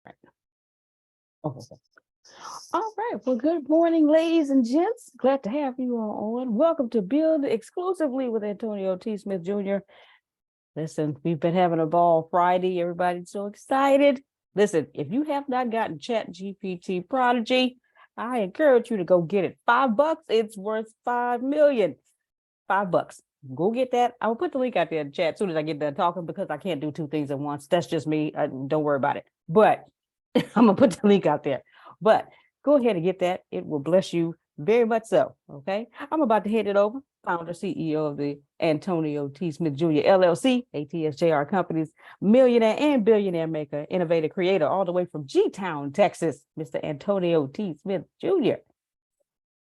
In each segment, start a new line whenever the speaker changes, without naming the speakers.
Right. Okay. All right. Well, good morning, ladies and gents. Glad to have you all on. Welcome to Build exclusively with Antonio T. Smith Jr. Listen, we've been having a ball Friday. Everybody's so excited. Listen, if you have not gotten ChatGPT Prodigy, I encourage you to go get it. $5, it's worth 5 million. $5. Go get that. I'll put the link out there in the chat as soon as I get done talking because I can't do two things at once. That's just me. Don't worry about it. But I'm gonna put the link out there. But go ahead and get that. It will bless you very much so. Okay. I'm about to hand it over. Founder, CEO of the Antonio T. Smith Jr. LLC, ATSJR Companies, millionaire and billionaire maker, innovator, creator, all the way from G-Town, Texas, Mr. Antonio T. Smith Jr.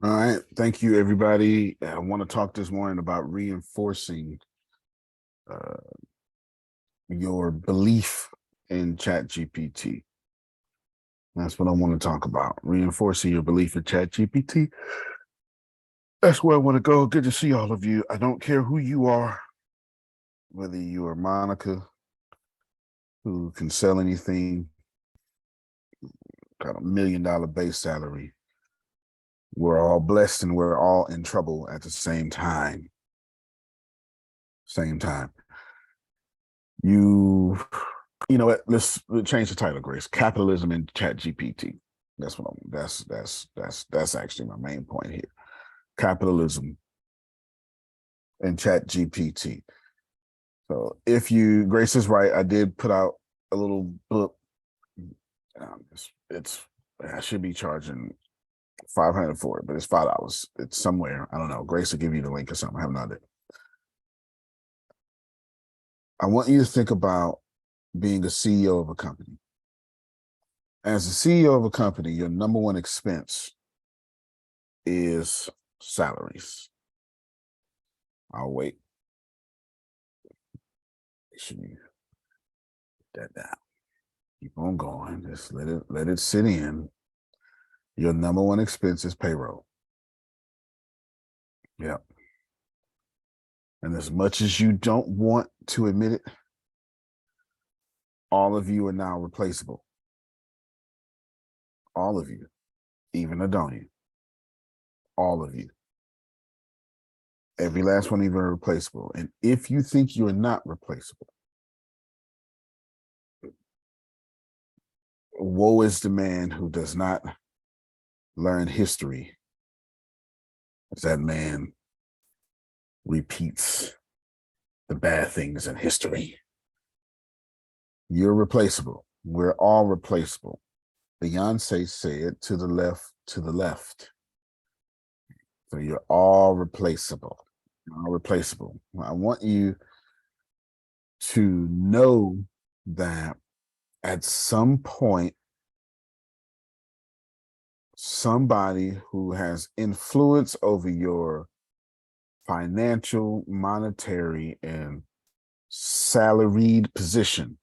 All right. Thank you, everybody. I want to talk this morning about reinforcing your belief in ChatGPT. That's what I want to talk about. Reinforcing your belief in ChatGPT. That's where I want to go. Good to see all of you. I don't care who you are, whether you are Monica, who can sell anything, got $1 million base salary. We're all blessed and we're all in trouble at the same time. You know what? Let's change the title, Grace. Capitalism and ChatGPT. That's what that's actually my main point here. Capitalism and ChatGPT. So if you, Grace is right, I did put out a little book. I should be charging $500 for it, but it's $5. It's somewhere. I don't know. Grace will give you the link or something. I have no idea. I want you to think about being a CEO of a company. As a CEO of a company, your number one expense is salaries. I'll wait. Make sure you get that down. Keep on going. Just let it sit in. Your number one expense is payroll. Yep. And as much as you don't want to admit it, all of you are now replaceable. All of you, even Adonia. All of you. Every last one of you are replaceable. And if you think you're not replaceable, woe is the man who does not learn history, as that man repeats the bad things in history. You're replaceable. We're all replaceable. Beyonce said, to the left, to the left. So you're all replaceable. You're all replaceable. I want you to know that at some point, somebody who has influence over your financial, monetary, and salaried position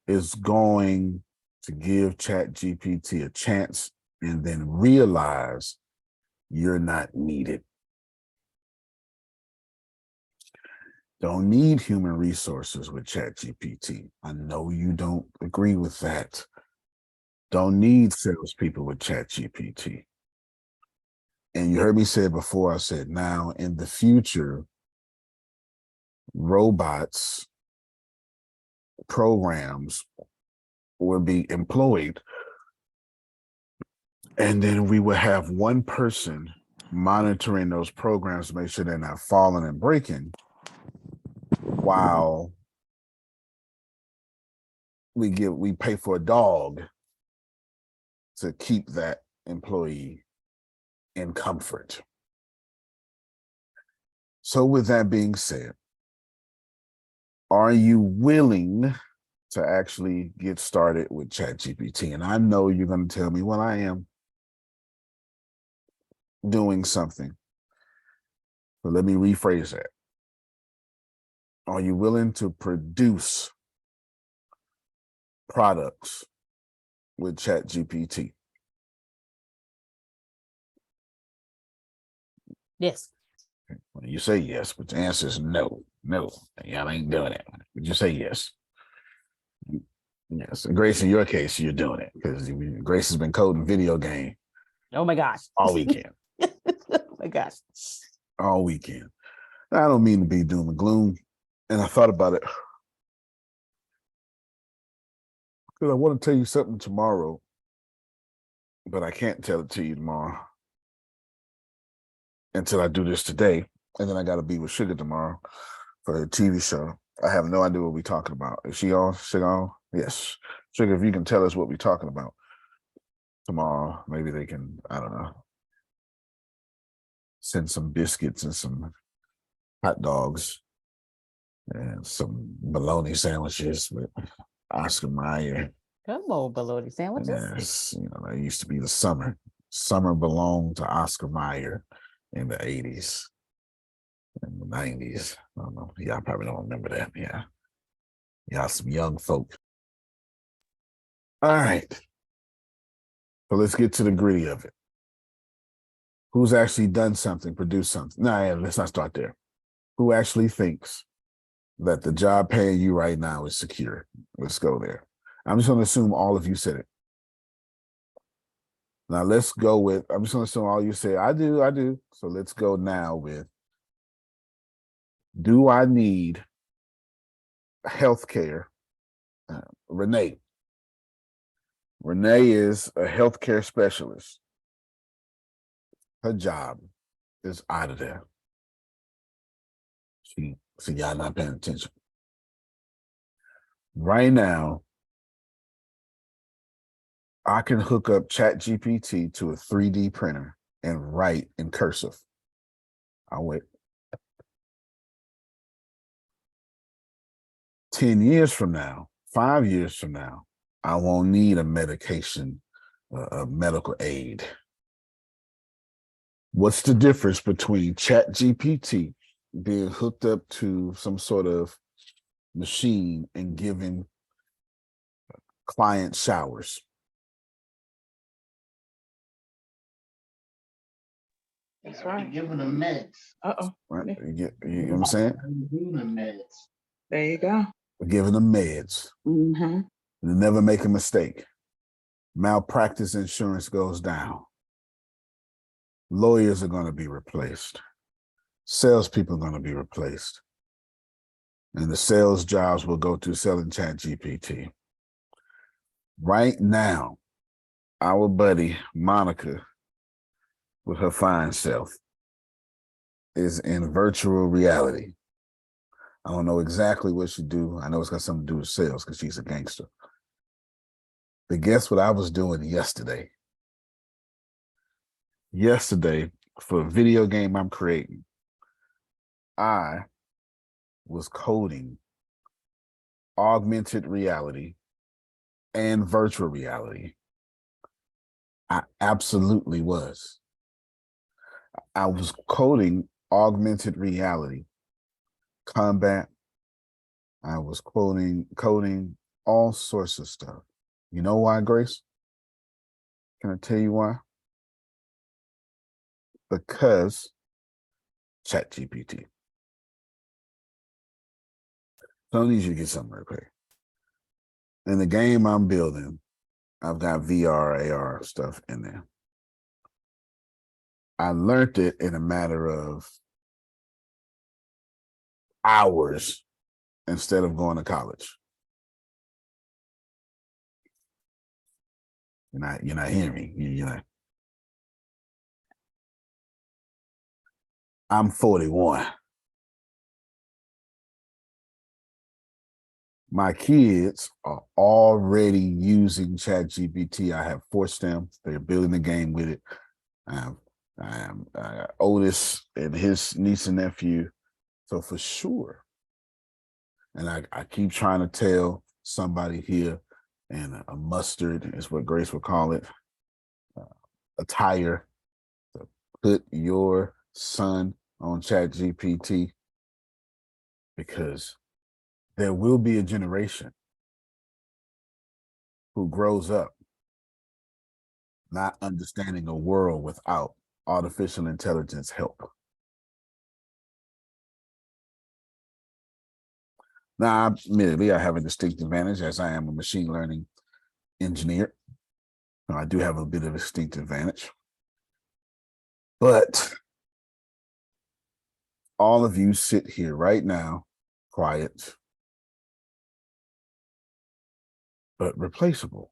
is going to give ChatGPT a chance and then realize you're not needed. Don't need human resources with ChatGPT. I know you don't agree with that. Don't need salespeople with ChatGPT. And you heard me say it before, I said now in the future, robots, programs will be employed. And then we will have one person monitoring those programs to make sure they're not falling and breaking, while we pay for a dog to keep that employee in comfort. So with that being said, are you willing to actually get started with ChatGPT? And I know you're going to tell me, well, I am doing something. But let me rephrase that. Are you willing to produce products with ChatGPT?
Yes.
When you say yes, but the answer is no. Y'all ain't doing that. Would you say yes? Yes, and Grace, in your case, you're doing it because Grace has been coding video game
Oh my gosh.
all weekend.
Oh my gosh.
All weekend. I don't mean to be doom and gloom. And I thought about it because I want to tell you something tomorrow, but I can't tell it to you tomorrow until I do this today. And then I got to be with Sugar tomorrow for a TV show. I have no idea what we're talking about. Is she on? Sugar on? Yes. Sugar, if you can tell us what we're talking about tomorrow, maybe they can, I don't know, send some biscuits and some hot dogs and some bologna sandwiches with Oscar Mayer.
Come on, bologna
And
sandwiches.
that used to be the summer. Summer belonged to Oscar Mayer in the 80s and the 90s. I don't know. Y'all probably don't remember that. Yeah. Y'all some young folk. All right. So let's get to the gritty of it. Who's actually done something, produced something? No, let's not start there. Who actually thinks that the job paying you right now is secure? Let's go there. I'm just going to assume all of you said it. Now let's go with, I'm just going to assume all you say, I do. So let's go now with, do I need healthcare? Renee. Renee is a healthcare specialist. Her job is out of there. See, y'all not paying attention. Right now, I can hook up ChatGPT to a 3D printer and write in cursive. I'll wait. 10 years from now, 5 years from now, I won't need a medication, a medical aid. What's the difference between ChatGPT being hooked up to some sort of machine and giving client showers?
That's right. Giving them meds.
Right? You know what I'm saying?
Giving them meds.
There you go.
Giving them meds.
Mm-hmm.
And never make a mistake. Malpractice insurance goes down. Lawyers are going to be replaced. Salespeople are going to be replaced. And the sales jobs will go to selling ChatGPT. Right now, our buddy Monica, with her fine self, is in virtual reality. I don't know exactly what she do. I know it's got something to do with sales because she's a gangster. But guess what I was doing yesterday? Yesterday, for a video game I'm creating, I was coding augmented reality and virtual reality. I absolutely was. I was coding augmented reality, combat. I was coding all sorts of stuff. You know why, Grace? Can I tell you why? Because ChatGPT. So I need you to get something real quick. In the game I'm building, I've got VR, AR stuff in there. I learned it in a matter of hours instead of going to college. You're not hearing me. You're not. I'm 41. My kids are already using ChatGPT. I have forced them. They're building the game with it. Otis and his niece and nephew. So for sure. And I keep trying to tell somebody here, and a mustard is what Grace would call it, a tire, to put your son on ChatGPT, because there will be a generation who grows up not understanding a world without artificial intelligence help. Now, admittedly, I have a distinct advantage as I am a machine learning engineer. I do have a bit of a distinct advantage. But all of you sit here right now, quiet, but replaceable.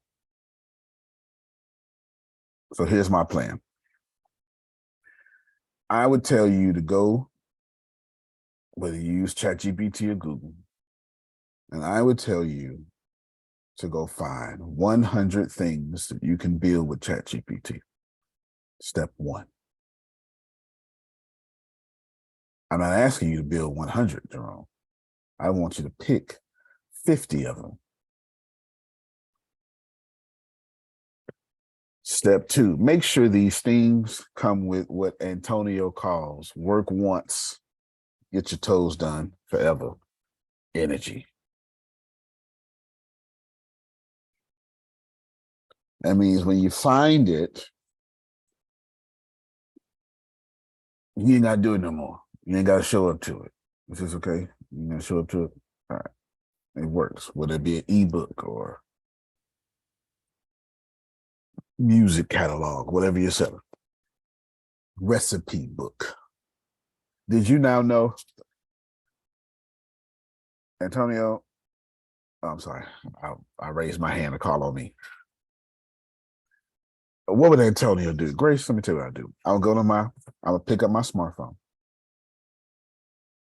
So here's my plan. I would tell you to go, whether you use ChatGPT or Google, and I would tell you to go find 100 things that you can build with ChatGPT. Step one. I'm not asking you to build 100, Jerome. I want you to pick 50 of them. Step two, make sure these things come with what Antonio calls work once, get your toes done forever energy. That means when you find it, you ain't got to do it no more. You ain't got to show up to it. Is this okay? You gonna show up to it? All right. It works. Whether it be an ebook or music catalog, whatever you're selling. Recipe book. Did you now know, Antonio? Oh, I'm sorry. I raised my hand to call on me. What would Antonio do? Grace, let me tell you what I'll do. I'll pick up my smartphone.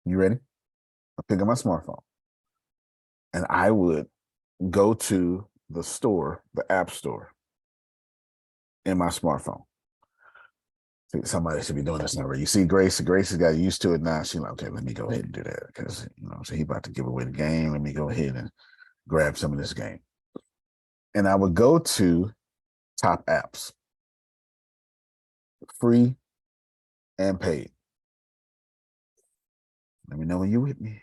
You ready? I'll pick up my smartphone. And I would go to the store, the app store, in my smartphone. Somebody should be doing this now. You see Grace has got used to it now. She's like, okay, let me go ahead and do that. Because so he about to give away the game. Let me go ahead and grab some of this game. And I would go to top apps. Free and paid. Let me know when you're with me.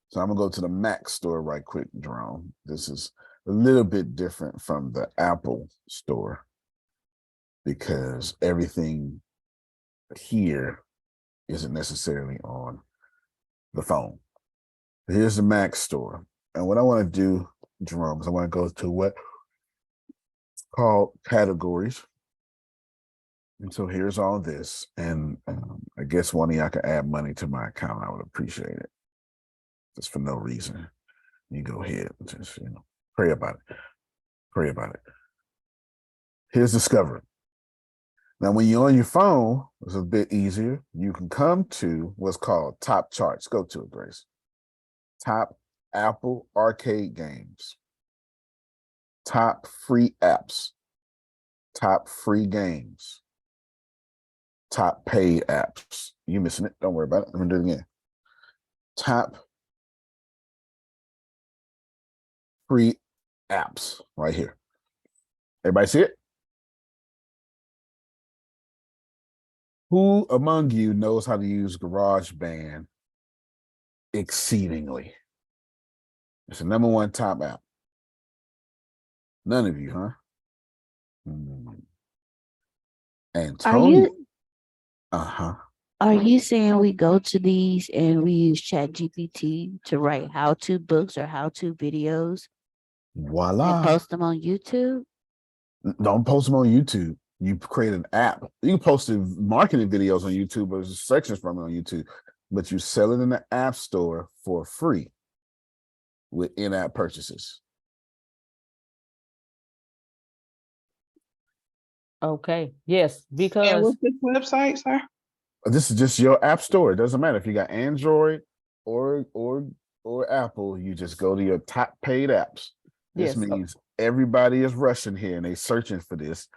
So I'm gonna go to the Mac store right quick, Jerome. This is a little bit different from the Apple store because everything here isn't necessarily on the phone. Here's the Mac store. And what I want to do, Jerome, is I want to go to what's called categories. And so here's all this. And I guess one of y'all can add money to my account. I would appreciate it. Just for no reason. You go ahead and just, pray about it. Pray about it. Here's Discover. Now, when you're on your phone, it's a bit easier. You can come to what's called Top Charts. Go to it, Grace. Top Apple arcade games. Top free apps. Top free games. Top paid apps. You missing it. Don't worry about it. I'm going to do it again. Top free apps right here. Everybody see it? Who among you knows how to use GarageBand exceedingly? It's the number one top app. None of you, huh? Antonio.
Are you saying we go to these and we use ChatGPT to write how-to books or how-to videos
Voila.
and post them on YouTube?
Don't post them on YouTube. You create an app. You can post the marketing videos on YouTube, but there's sections from it on YouTube. But you sell it in the app store for free with in-app purchases.
Okay. Yes,
And
because
what's this website, sir?
This is just your app store. It doesn't matter if you got Android or Apple. You just go to your top paid apps. This
yes,
means everybody is rushing here and they searching for this.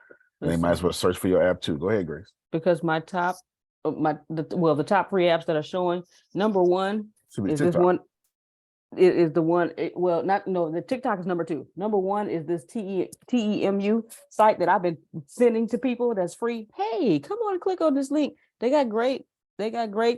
And they might as well search for your app too. Go ahead, Grace.
because my top, the top free apps that are showing, number one
Should be
is this
TikTok.
one. It is the one. The TikTok is number two. Number one is this TEMU site that I've been sending to people that's free. Hey, come on and click on this link. They got great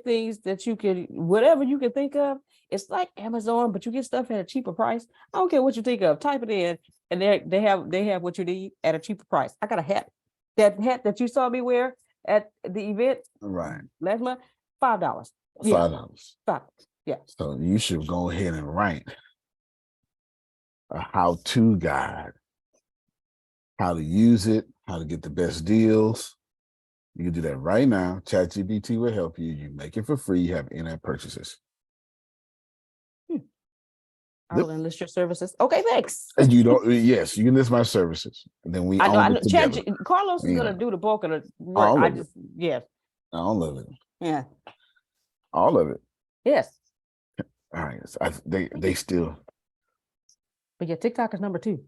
things that you can, whatever you can think of. It's like Amazon, but you get stuff at a cheaper price. I don't care what you think of. Type it in, and they have what you need at a cheaper price. I got a hat. That hat that you saw me wear at the event
Right.
last month, $5. Yeah,
$5.
$5. Yeah.
So you should go ahead and write a how-to guide, how to use it, how to get the best deals. You can do that right now. ChatGPT will help you. You make it for free. You have in-app purchases.
I will enlist your services. Okay, thanks.
And you don't, yes, you can list my services. And then we
I know.
own it together.
Carlos is
You
gonna
know.
do the bulk of the work.
All
I
of it.
just, yeah,
All of it.
yeah,
All of it.
yes.
All right. So they still
But yeah, TikTok is number 2.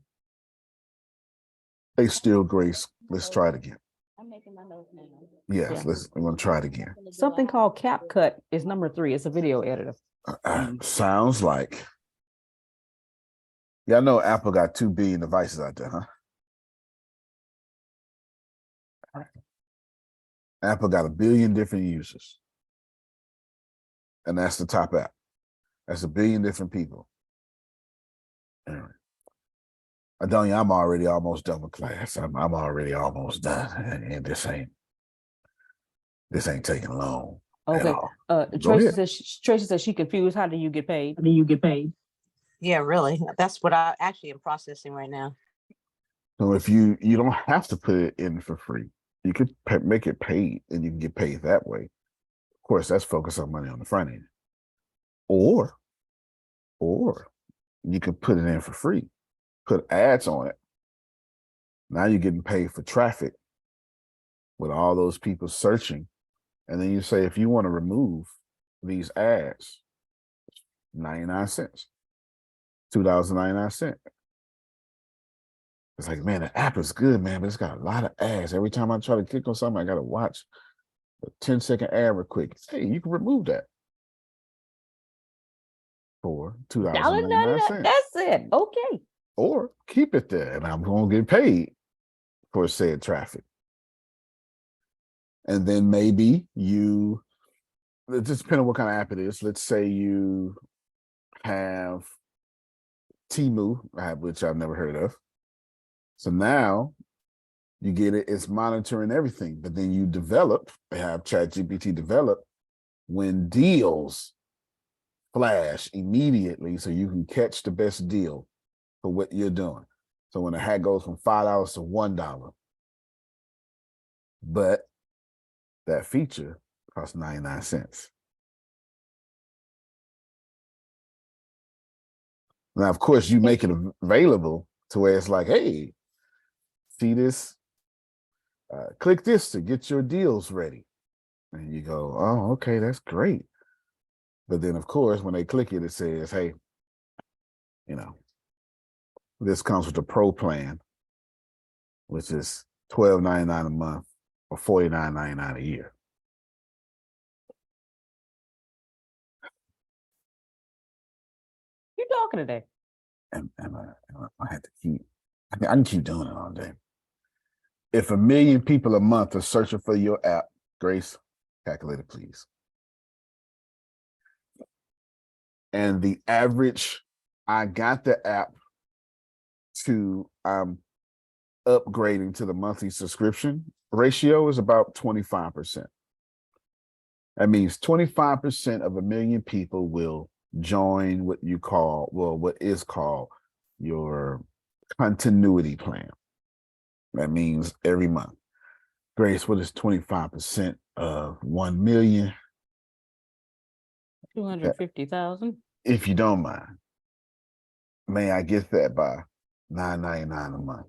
Grace. Let's try it again.
I'm making my notes now.
Yes,
Yeah.
we're gonna try it again.
Something called CapCut is number 3. It's a video editor.
Sounds like, y'all know Apple got 2 billion devices out there, huh? Apple got 1 billion different users. And that's the top app. That's 1 billion different people. Anyway. Adonia, I'm already almost done with class. I'm already almost done. And this ain't taking long.
Okay.
Go
Tracy
ahead.
says she confused. How do you get paid?
Yeah, really. That's what I actually am processing right now.
So if you don't have to put it in for free, you could make it paid and you can get paid that way. Of course, that's focus on money on the front end. Or you could put it in for free, put ads on it. Now you're getting paid for traffic with all those people searching. And then you say, if you want to remove these ads, 99 cents, $2.99. It's like, man, the app is good, man, but it's got a lot of ads. Every time I try to click on something, I got to watch a 10-second ad real quick. Hey, you can remove that for $2.99.
That's it. Okay.
Or keep it there, and I'm going to get paid for said traffic. And then maybe it just depends on what kind of app it is. Let's say you have Temu, which I've never heard of. So now you get it, it's monitoring everything, but then you have ChatGPT develop when deals flash immediately so you can catch the best deal for what you're doing. So when a hat goes from $5 to $1, but that feature costs 99 cents. Now, of course, you make it available to where it's like, hey, see this, click this to get your deals ready. And you go, oh, okay, that's great. But then, of course, when they click it, it says, hey, this comes with the Pro plan, which is $12.99 a month or $49.99 a year.
You talking today?
And I had to I can keep doing it all day. If 1 million people a month are searching for your app, Grace, calculate it, please. And the average, I got the app to upgrading to the monthly subscription ratio is about 25%. That means 25% of 1 million people will join what is called your continuity plan. That means every month. Grace, what is 25% of 1 million?
250,000.
If you don't mind, may I get that by $9.99 a month?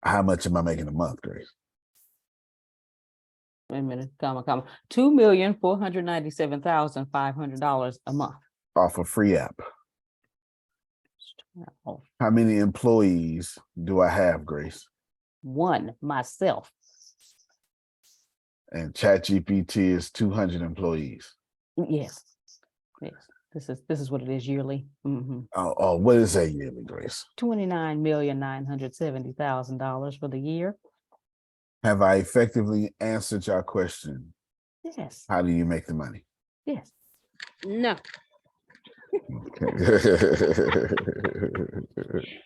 How much am I making a month, Grace?
Wait a minute, comma. $2,497,500 a month.
Off a free app.
Oh,
How many employees do I have, Grace?
1, myself.
And ChatGPT is 200 employees.
Yes. This is what it is yearly.
Oh, what is that yearly, Grace?
$29,970,000 for the year.
Have I effectively answered your question?
Yes.
How do you make the money?
Yes.
No.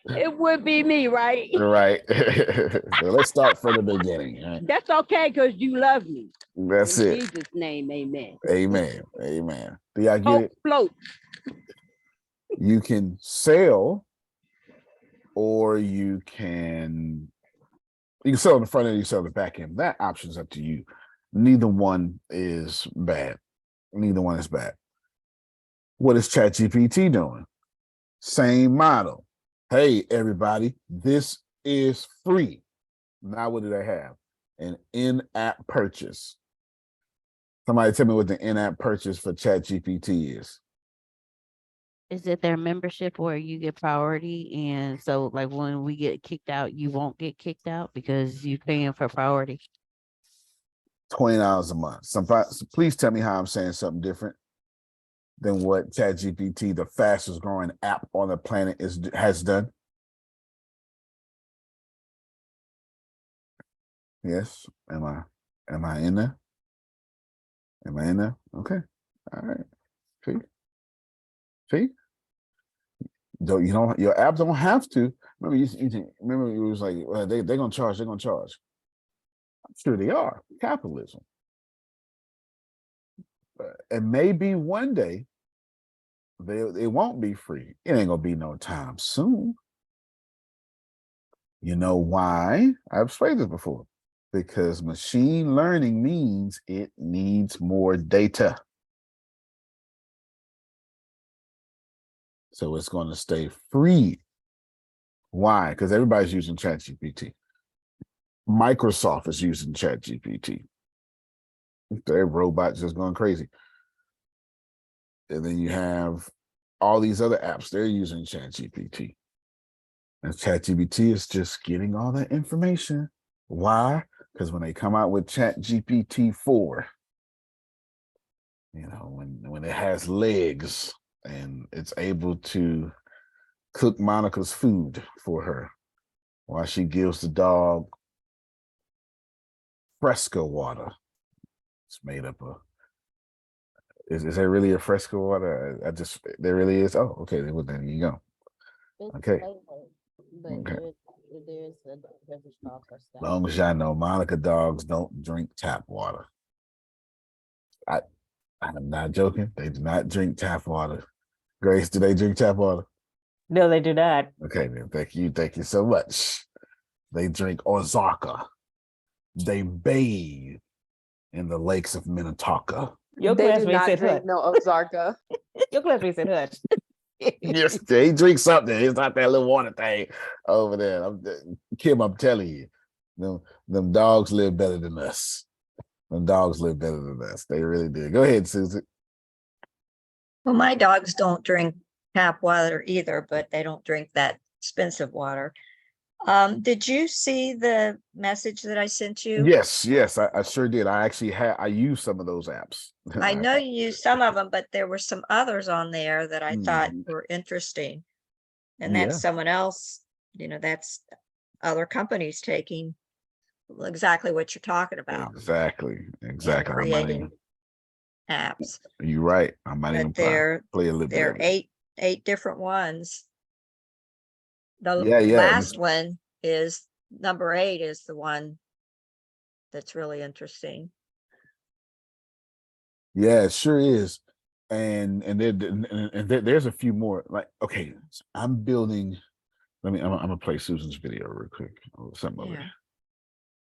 It would be me, right?
Right. So let's start from the beginning. Right?
That's okay, because you love me.
That's
In
it.
Jesus' name, amen.
Amen. Amen. Do y'all get
Hope
it?
float.
You can sell, or you can sell in the front end, you sell the back end. That option is up to you. Neither one is bad. Neither one is bad. What is ChatGPT doing? Same model. Hey, everybody, this is free. Now, what do they have? An in-app purchase. Somebody tell me what the in-app purchase for ChatGPT is.
Is it their membership where you get priority? And so like when we get kicked out, you won't get kicked out because you're paying for priority.
$20 a month. So please tell me how I'm saying something different than what ChatGPT, the fastest growing app on the planet, has done. Yes. Am I in there? Am I in there? Okay. All right. See? Your app don't have to. Remember you was like, well, they're gonna charge. I'm sure they are. Capitalism. And maybe one day it won't be free. It ain't gonna be no time soon. You know why? I've explained this before. Because machine learning means it needs more data. So it's going to stay free. Why? Because everybody's using ChatGPT. Microsoft is using ChatGPT. Their robots just going crazy. And then you have all these other apps, they're using ChatGPT. And ChatGPT is just getting all that information. Why? Because when they come out with ChatGPT 4, when it has legs and it's able to cook Monica's food for her while she gives the dog Fresco water. It's made up of, is there really a Fresco water? There really is. Oh, okay, well, then you go. Okay. Okay. As long as y'all know, Monica dogs don't drink tap water. I'm not joking. They do not drink tap water. Grace, do they drink tap water?
No, they do not.
Okay, then thank you so much. They drink Ozarka. They bathe in the lakes of Minnetonka.
Your
They do
classmate
not
said
drink
hush.
no Ozarka.
Your classmate said hush.
Yes, they drink something. It's not that little water thing over there. Kim, I'm telling you, them dogs live better than us. Them dogs live better than us. They really do. Go ahead, Susan.
Well, my dogs don't drink tap water either, but they don't drink that expensive water. Did you see the message that I sent you?
Yes, I sure did. I actually I used some of those apps.
I know you used some of them, but there were some others on there that I thought
Mhm.
were interesting. And
Yeah.
that's someone else, that's other companies taking exactly what you're talking about.
Exactly.
And
I might
creating apps.
You're right. I might even
But there
play a little bit
are
of it.
eight different ones. The
Yeah.
last one is number 8 is the one that's really interesting.
Yeah, it sure is. And there's a few more. Like, okay, I'm building. I'm gonna play Susan's video real quick. Or something of it.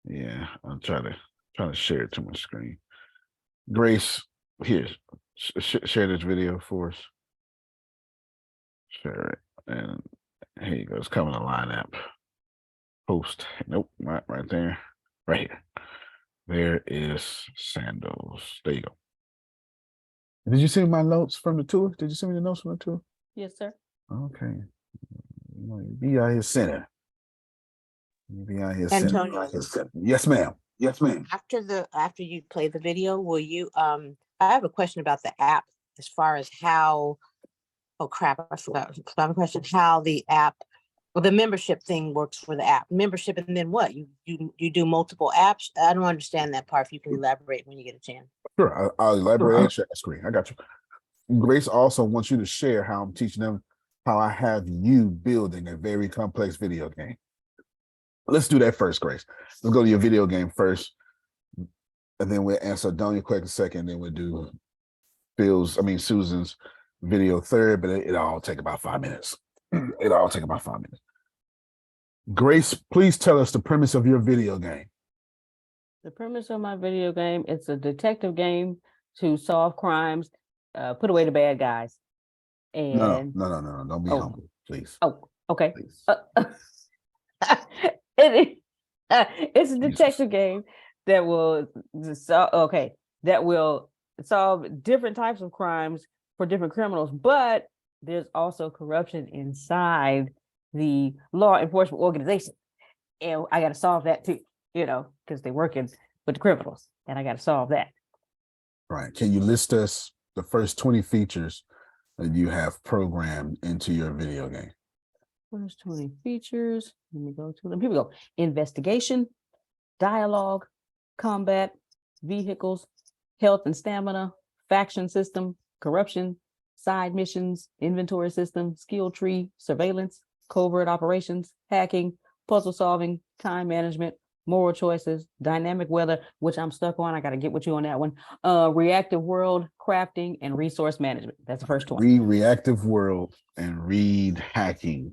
Yeah, I'm trying to share it to my screen. Grace, here, share this video for us. Share it, and here you go. It's coming to line app. Post. Nope, not right there. Right here. There is sandals. There you go. Did you see my notes from the tour? Did you send me the notes from the tour?
Yes, sir.
Okay. Be out here center. Be out here center.
Antonio.
Yes, ma'am. Yes, ma'am.
After you play the video, will you I have a question about the app as far as how, oh crap, I forgot. I have a question how the app or the membership thing works for the app. Membership and then what? You do multiple apps? I don't understand that part. If you can elaborate when you get a chance.
Sure. I'll elaborate and share the screen. I got you. Grace also wants you to share how I'm teaching them how I have you building a very complex video game. Let's do that first, Grace. Let's go to your video game first, and then we'll answer Donnie quick a second, and then we'll do Susan's video third, but it all take about 5 minutes. It all take about 5 minutes. Grace, please tell us the premise of your video game.
The premise of my video game, it's a detective game to solve crimes, put away the bad guys. And
No. Don't be humble, please.
Oh, okay.
Please.
It's a detective game that will solve different types of crimes for different criminals, but there's also corruption inside the law enforcement organization, and I got to solve that too. Because they're working with the criminals, and I got to solve that.
Right. Can you list us the first 20 features that you have programmed into your video game?
First 20 features. Let me go to them. Here we go. Investigation, dialogue, combat, vehicles, health and stamina, faction system, corruption, side missions, inventory system, skill tree, surveillance, covert operations, hacking, puzzle solving, time management, moral choices, dynamic weather, which I'm stuck on. I got to get with you on that one. Reactive world, crafting, and resource management. That's the first one.
Read reactive world and read hacking.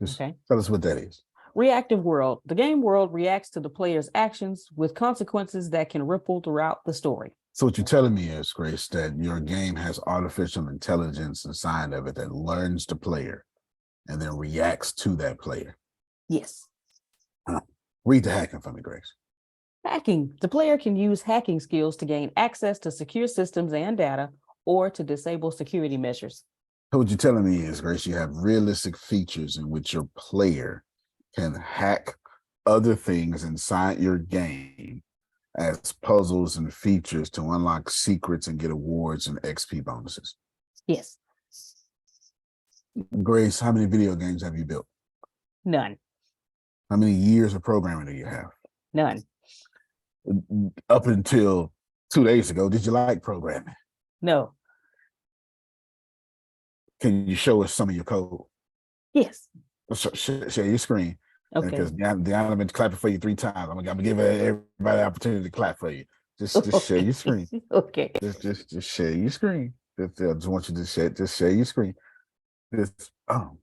Just
Okay.
tell us what that is.
Reactive world. The game world reacts to the player's actions with consequences that can ripple throughout the story.
So what you're telling me is, Grace, that your game has artificial intelligence inside of it that learns the player and then reacts to that player.
Yes.
Read the hacking for me, Grace.
Hacking. The player can use hacking skills to gain access to secure systems and data, or to disable security measures.
So what you're telling me is, Grace, you have realistic features in which your player can hack other things inside your game as puzzles and features to unlock secrets and get awards and XP bonuses.
Yes.
Grace, how many video games have you built?
None.
How many years of programming do you have?
None.
Up until 2 days ago, did you like programming?
No.
Can you show us some of your code?
Yes.
Share your screen.
Okay.
Because Deanna been clapping for you 3 times. I'm gonna give everybody the opportunity to clap for you. Just share your screen.
Okay.
Just share your screen. Just want you to share your screen. Well,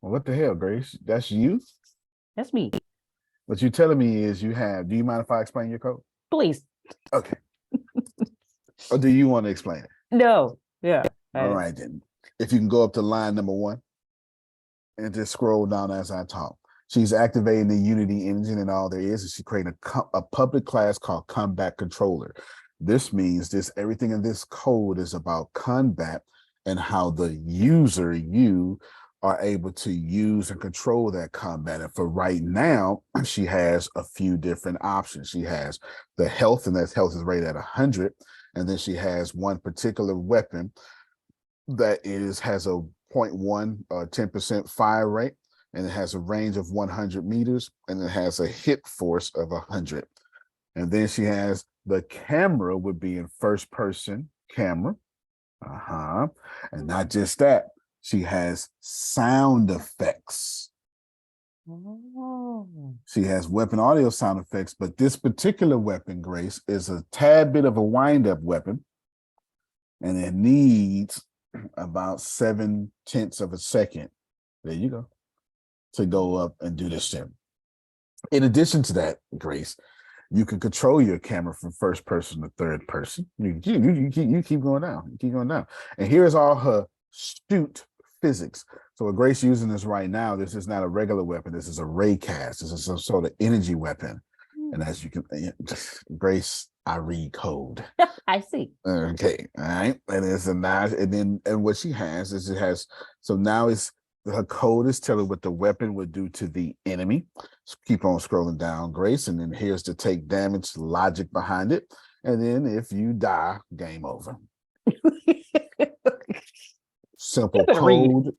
what the hell, Grace? That's you?
That's me.
What you're telling me is do you mind if I explain your code?
Please.
Okay. Or do you want to explain it?
No. Yeah.
All right, then. If you can go up to line number 1 and just scroll down as I talk. She's activating the Unity engine, and all there is she's creating a public class called Combat Controller. This means everything in this code is about combat and how the user, you, are able to use and control that combat. And for right now, she has a few different options. She has the health, and that health is rated at 100. And then she has one particular weapon that has a 0.1 or 10% fire rate, and it has a range of 100 meters, and it has a hit force of 100. And then she has the camera would be in first person camera. And not just that, she has sound effects.
Oh.
She has weapon audio sound effects, but this particular weapon, Grace, is a tad bit of a wind-up weapon, and it needs about 0.7 of a second. There you go. To go up and do this thing. In addition to that, Grace, you can control your camera from first person to third person. You keep going down. You keep going down. And here's all her shoot physics. So what Grace using this right now, this is not a regular weapon. This is a ray cast. This is some sort of energy weapon. And as you can, Grace, I read code.
I see.
Okay, all right. And it's a nice, and what she has is so now her code is telling what the weapon would do to the enemy. So keep on scrolling down, Grace, and then here's the take damage logic behind it. And then if you die, game over. Simple code.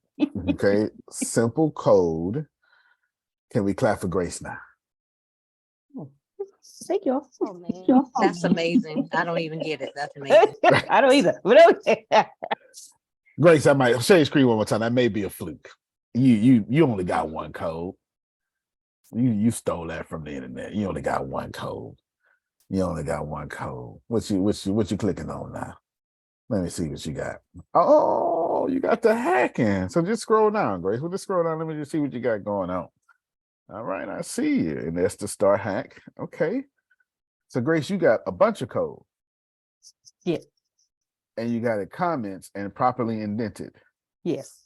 Okay, simple code. Can we clap for Grace now?
Thank you.
Oh, man. That's amazing. I don't even get it. That's amazing.
I don't either. But okay.
Grace, I might share your screen one more time. That may be a fluke. You only got one code. You stole that from the internet. You only got one code. You only got one code. What you clicking on now? Let me see what you got. Oh, you got the hacking. So just scroll down, Grace. We'll just scroll down. Let me just see what you got going on. All right, I see you. And that's the start hack. Okay. So Grace, you got a bunch of code.
Yes.
And you got it comments and properly indented.
Yes.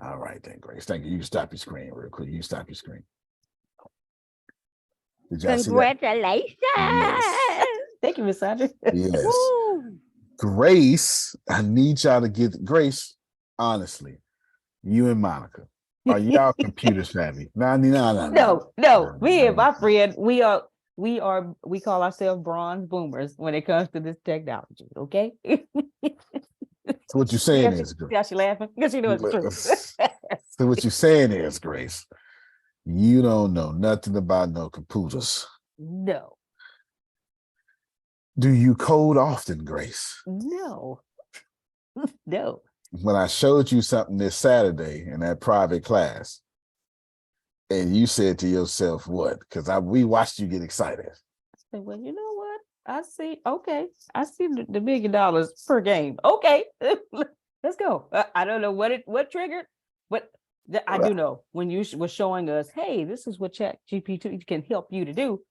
All right then, Grace. Thank you. You can stop your screen real quick. You can stop your screen. Did y'all see that?
Congratulations.
Yes.
Thank you, Miss Sandra.
Yes.
Woo.
Grace, I need y'all to get Grace, honestly, you and Monica. Are y'all computer savvy? No.
Me and my friend, we call ourselves bronze boomers when it comes to this technology. Okay.
So what you're saying is,
Yeah, she laughing because she knows it's true.
so what you're saying is, Grace, you don't know nothing about no computers.
No.
Do you code often, Grace?
No. No.
When I showed you something this Saturday in that private class, and you said to yourself, what? Because we watched you get excited.
I said, well, you know what? I see. Okay. I see the $1 million per game. Okay. Let's go. I don't know what triggered, but I do know when you were showing us, hey, this is what ChatGPT can help you to do.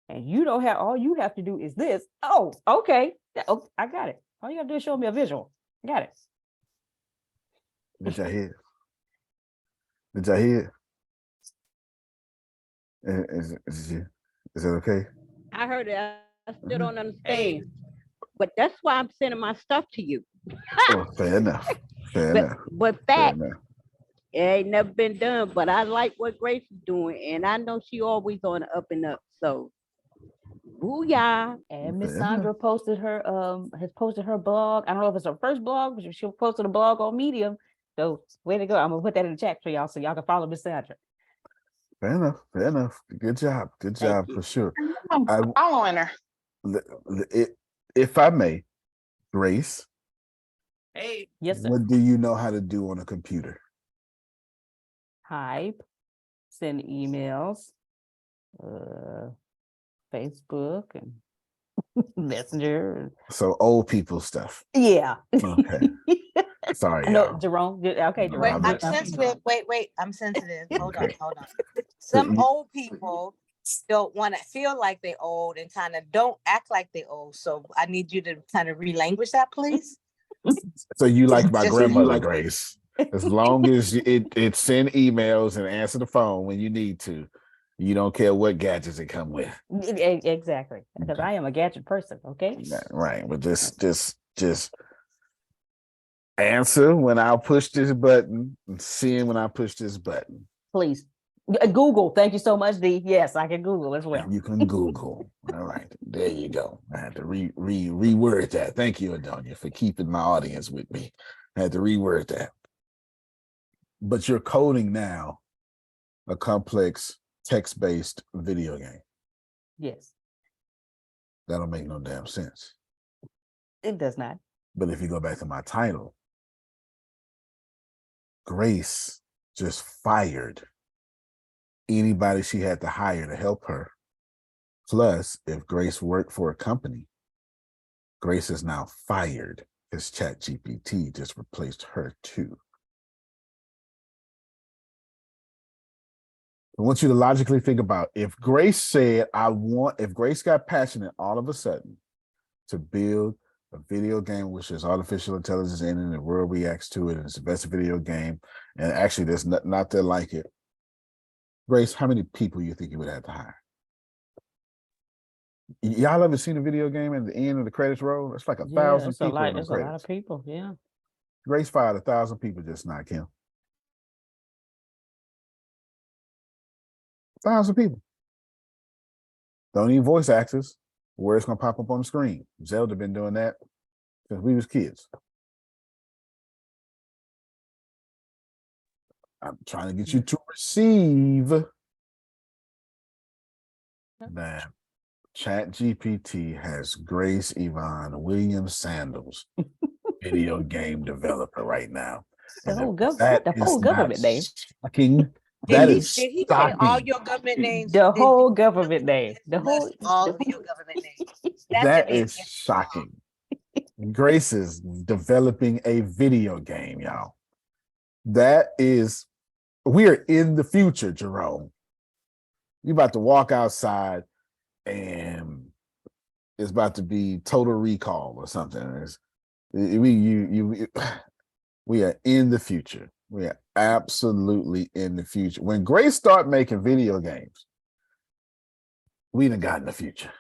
And you don't have, all you have to do is this. Oh, okay. I got it. All you have to do is show me a visual. I got it.
Did y'all hear? Did y'all hear? Is that okay?
I heard it. I still don't understand. But that's why I'm sending my stuff to you.
Oh, fair enough. Fair enough.
But
Fair
that
enough.
it ain't never been done. But I like what Grace is doing, and I know she always on the up and up. So, booyah!
And Miss
Fair
Sandra posted her has posted her blog. I don't know if it's her first blog, but she posted a blog on Medium. So way to go. I'm gonna put that in the chat for y'all so y'all can follow Miss Sandra.
Fair enough. Fair enough. Good job. Good job
you.
for sure.
I'm following her.
If I may, Grace,
Hey.
Yes, sir.
what do you know how to do on a computer?
Hype, send emails, Facebook and Messenger.
So old people stuff.
Yeah.
Okay. Sorry,
I know,
y'all.
Jerome. Okay,
No,
Wait,
Jerome.
I'm sensitive. Wait, I'm sensitive. Hold on. Some
you-
old people don't want to feel like they old and kind of don't act like they old. So I need you to kind of relanguage that, please.
So you like my
Just-
grandmother, Grace. As long as it send emails and answer the phone when you need to, you don't care what gadgets it come with.
Exactly. Because
Okay.
I am a gadget person. Okay.
Yeah, right. But just answer when I push this button and seeing when I push this button.
Please. Google. Thank you so much, D. Yes, I can Google as well.
You can Google. All right. There you go. I had to reword that. Thank you, Adonia, for keeping my audience with me. I had to reword that. But you're coding now a complex text-based video game.
Yes.
That don't make no damn sense.
It does not.
But if you go back to my title, Grace just fired anybody she had to hire to help her. Plus, if Grace worked for a company, Grace is now fired because ChatGPT just replaced her too. I want you to logically think about if Grace said, if Grace got passionate all of a sudden to build a video game which is artificial intelligence in it, and the world reacts to it, and it's the best video game, and actually there's not that like it. Grace, how many people you think you would have to hire? Y'all ever seen a video game at the end of the credits roll? It's like 1,000 people.
There's a lot of people. Yeah.
Grace fired 1,000 people just now, Kim. 1,000 people. Don't need voice actors. Where it's gonna pop up on the screen. Zelda been doing that since we was kids. I'm trying to get you to receive that ChatGPT has Grace Yvonne Williams Sandals video game developer right now.
The
And
whole,
that
the
is
whole
not
government name.
shocking.
Did
That
he,
is
did he say all
shocking.
your government names?
The
Did he
whole government name. The
list
whole.
all
the
of your
whole-
government names? That to
That
me
is shocking. Grace is developing a video game, y'all. That is, we are in the future, Jerome. You about to walk outside and it's about to be total recall or something. We are in the future. We are absolutely in the future. When Grace start making video games, we done got in the future.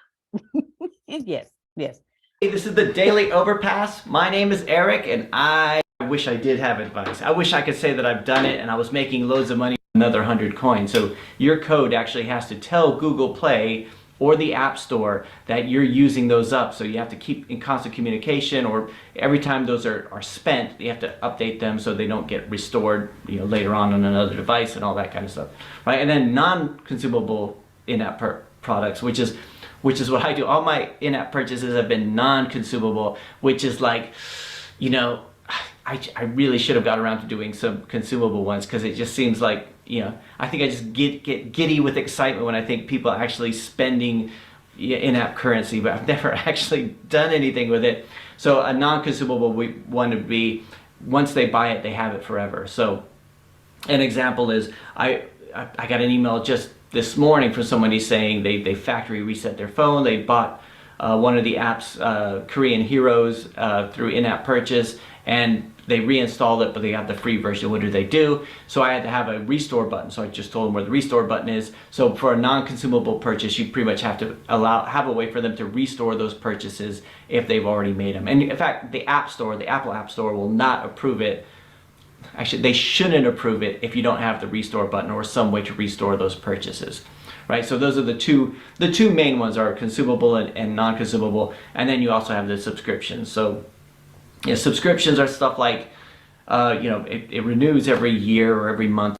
Yes, yes.
Hey, this is the Daily Overpass. My name is Eric, and I wish I did have advice. I wish I could say that I've done it and I was making loads of money, another 100 coins. So your code actually has to tell Google Play or the App Store that you're using those up. So you have to keep in constant communication, or every time those are spent, you have to update them so they don't get restored, later on another device and all that kind of stuff, right? And then non-consumable in-app products, which is what I do. All my in-app purchases have been non-consumable, which is like, I really should have got around to doing some consumable ones, because it just seems like, I think I just get giddy with excitement when I think people are actually spending in-app currency, but I've never actually done anything with it. So a non-consumable one would be, once they buy it, they have it forever. So an example is, I got an email just this morning from somebody saying they factory reset their phone. They bought one of the apps, Korean Heroes, through in-app purchase, and they reinstalled it, but they got the free version. What do? So I had to have a restore button. So I just told them where the restore button is. So for a non-consumable purchase, you pretty much have to have a way for them to restore those purchases if they've already made them. And in fact, the Apple App Store will not approve it. Actually, they shouldn't approve it if you don't have the restore button or some way to restore those purchases, right? So those are the two main ones, are consumable and non-consumable. And then you also have the subscriptions. So subscriptions are stuff like, it renews every year or every month.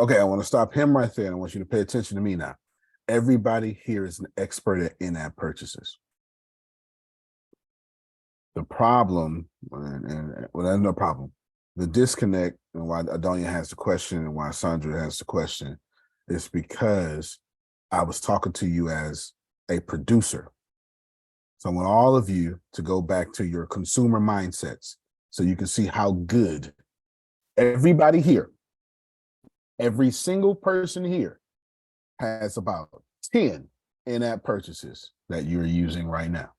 Okay, I want to stop him right there. And I want you to pay attention to me now. Everybody here is an expert at in-app purchases. The problem, and there's no problem. The disconnect, and why Adonia has the question and why Sandra has the question, is because I was talking to you as a producer. So I want all of you to go back to your consumer mindsets so you can see how good everybody here, every single person here, has about 10 in-app purchases that you're using right now.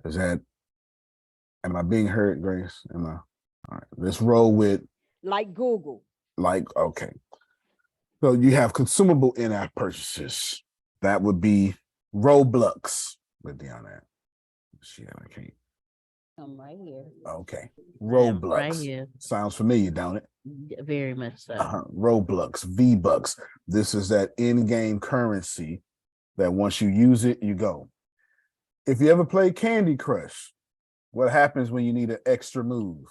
Am I being heard, Grace? All right, let's roll with.
Like Google.
Okay. So you have consumable in-app purchases. That would be Roblox. With Deanna. Shit, I can't.
I'm right here.
Okay.
I'm
Roblox.
right here.
Sounds familiar, don't it?
Very much so.
Roblox, V-Bucks. This is that in-game currency that once you use it, you go. If you ever play Candy Crush, what happens when you need an extra move?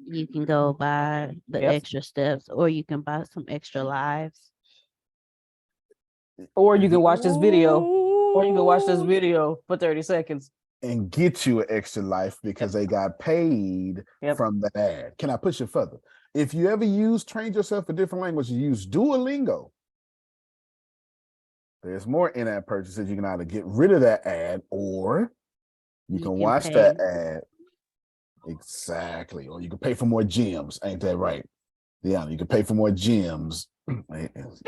You can go buy the extra steps, or you can buy some extra lives.
Or you can watch this video. Or you can watch this video for 30 seconds.
And get you an extra life because they got paid from that ad. Can I push it further? If you ever train yourself a different language, you use Duolingo. There's more in-app purchases. You can either get rid of that ad or you can watch that ad. Exactly. Or you can pay for more gyms. Ain't that right? Yeah, you can pay for more gyms.
Yes,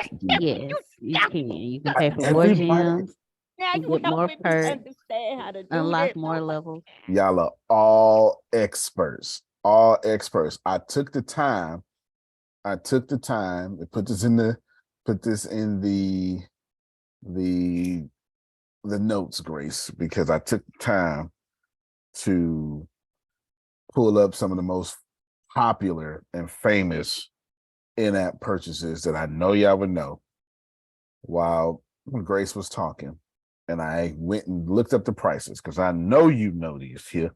you can. You can pay for more gyms.
Now
You
you
get more
helping me
perks,
understand how to do
unlock
this.
more levels.
Y'all are all experts. All experts. I took the time to put this in the notes, Grace, because I took the time to pull up some of the most popular and famous in-app purchases that I know y'all would know while Grace was talking. And I went and looked up the prices because I know you know these here.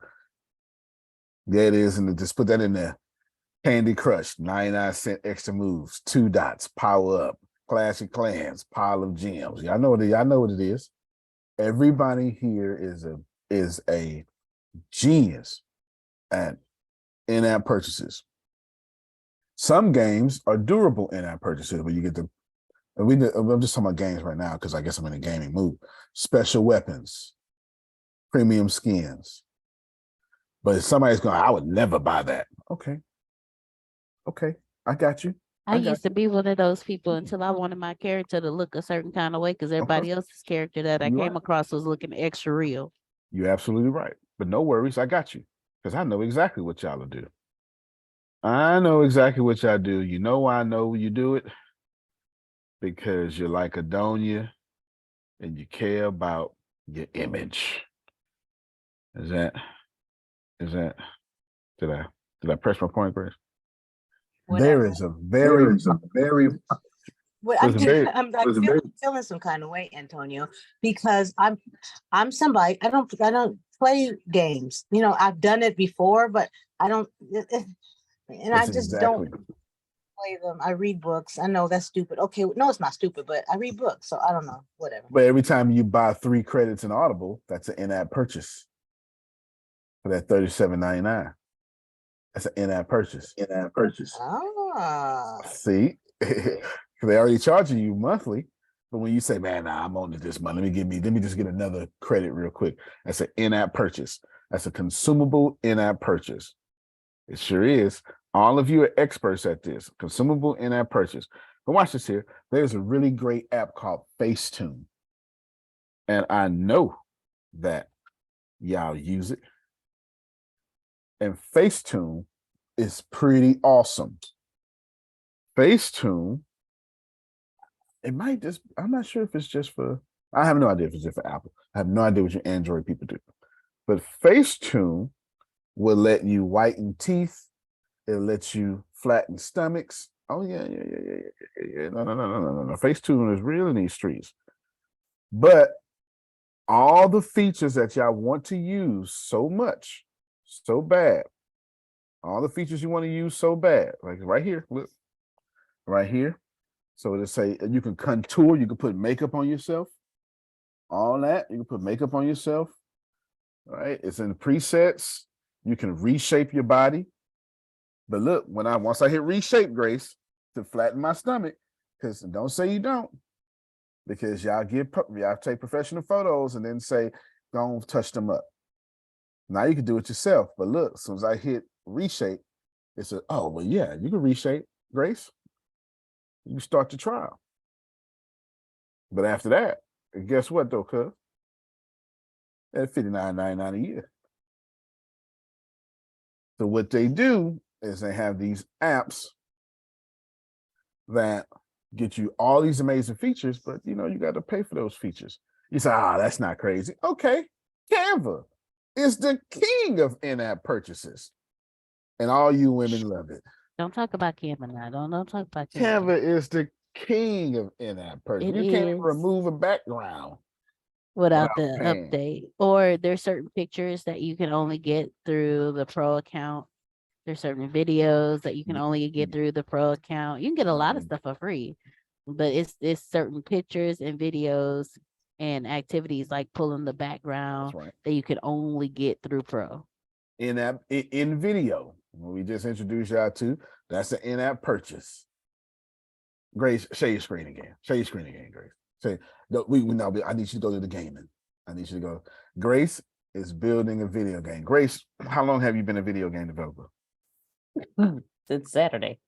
There it is, and just put that in there. Candy Crush, 99-cent extra moves, 2 dots, power up, Clash of Clans, pile of gems. Y'all know what it is. Everybody here is a genius at in-app purchases. Some games are durable in-app purchases where you get the, and I'm just talking about games right now because I guess I'm in a gaming mood. Special weapons, premium skins. But if somebody's going, I would never buy that. Okay, I got you.
I
got
used to be one of those people until I wanted my character to look a certain kind of way because everybody else's character that I
You're
came
right.
across was looking extra real.
You're absolutely right. But no worries, I got you. Because I know exactly what y'all will do. I know exactly what y'all do. You know why I know you do it? Because you're like Adonia and you care about your image. Is that did I press my point, Grace? There is a very
Well,
there's a very
I'm feeling some kind of way, Antonio, because I'm somebody, I don't play games. You know, I've done it before, but I don't, and I
that's
just
exactly.
don't play them. I read books. I know that's stupid. Okay, no, it's not stupid, but I read books, so I don't know, whatever.
But every time you buy 3 credits in Audible, that's an in-app purchase for that $37.99. That's an in-app purchase.
Ah,
See, they already charging you monthly, but when you say, "Man, nah, I'm on to this month. Let me just get another credit real quick." That's an in-app purchase. That's a consumable in-app purchase. It sure is. All of you are experts at this. Consumable in-app purchase. But watch this here. There's a really great app called Facetune, and I know that y'all use it. And Facetune is pretty awesome. Facetune, it might just, I'm not sure if it's just for, I have no idea if it's just for Apple. I have no idea what your Android people do. But Facetune will let you whiten teeth. It'll let you flatten stomachs. Oh, yeah. No. Facetune is real in these streets. But all the features that y'all want to use so much, so bad, all the features you want to use so bad, like right here, look, right here. So it'll say you can contour, you can put makeup on yourself, all that. You can put makeup on yourself, right? It's in the presets. You can reshape your body. But look, once I hit reshape, Grace, to flatten my stomach, because don't say you don't, because y'all take professional photos and then say, don't touch them up. Now you can do it yourself. But look, as soon as I hit reshape, it says, oh, well, yeah, you can reshape, Grace. You start the trial. But after that, guess what though, cuz? At $59.99 a year. So what they do is they have these apps that get you all these amazing features, but you got to pay for those features. You say, that's not crazy. Okay, Canva is the king of in-app purchases. And all you women love it.
Don't talk about Canva now. Don't talk about
Canva is the king of in-app purchases. You can't even remove a background
without the
paying.
update. Or there's certain pictures that you can only get through the pro account. There's certain videos that you can only get through the pro account. You can get a lot of stuff for free, but it's certain pictures and videos and activities like pulling the background that you can only get through pro.
In video, when we just introduced y'all to, that's an in-app purchase. Grace, share your screen again. Grace. Say, no, I need you to go to the gaming. I need you to go. Grace is building a video game. Grace, how long have you been a video game developer?
Since Saturday.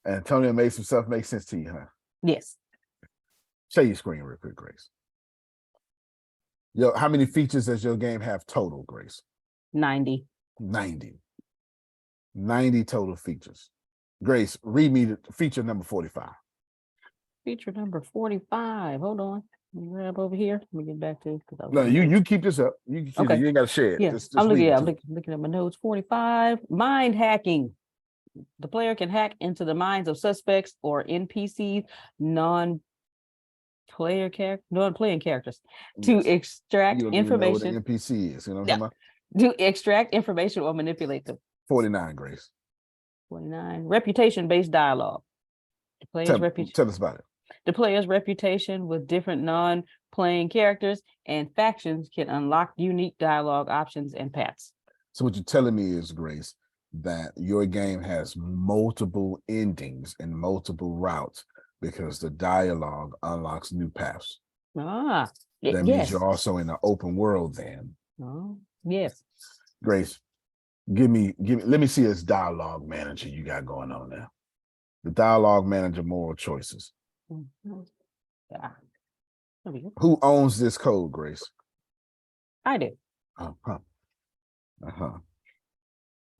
Antonio made some stuff make sense to you, huh?
Yes.
Share your screen real quick, Grace. How many features does your game have total, Grace?
90.
90 total features. Grace, read me the feature number 45.
Feature number 45. Hold on. Let me grab over here. Let me get back to.
No, you keep this up. You ain't got to share it.
Yeah,
just
I'm looking at my notes. 45. Mind hacking. The player can hack into the minds of suspects or NPCs, non-playing characters to extract information.
Know what an NPC is. You know what I'm talking about?
To extract information or manipulate them.
49, Grace.
49. Reputation-based dialogue. The player's reputation.
Tell us about it.
The player's reputation with different non-playing characters and factions can unlock unique dialogue options and paths.
So what you're telling me is, Grace, that your game has multiple endings and multiple routes because the dialogue unlocks new paths.
Ah,
That means
yes.
you're also in an open world then.
Oh, yes.
Grace, let me see this dialogue manager you got going on now. The dialogue manager moral choices.
Mhm. Yeah. There we go.
Who owns this code, Grace?
I do.
Uh-huh. Uh-huh.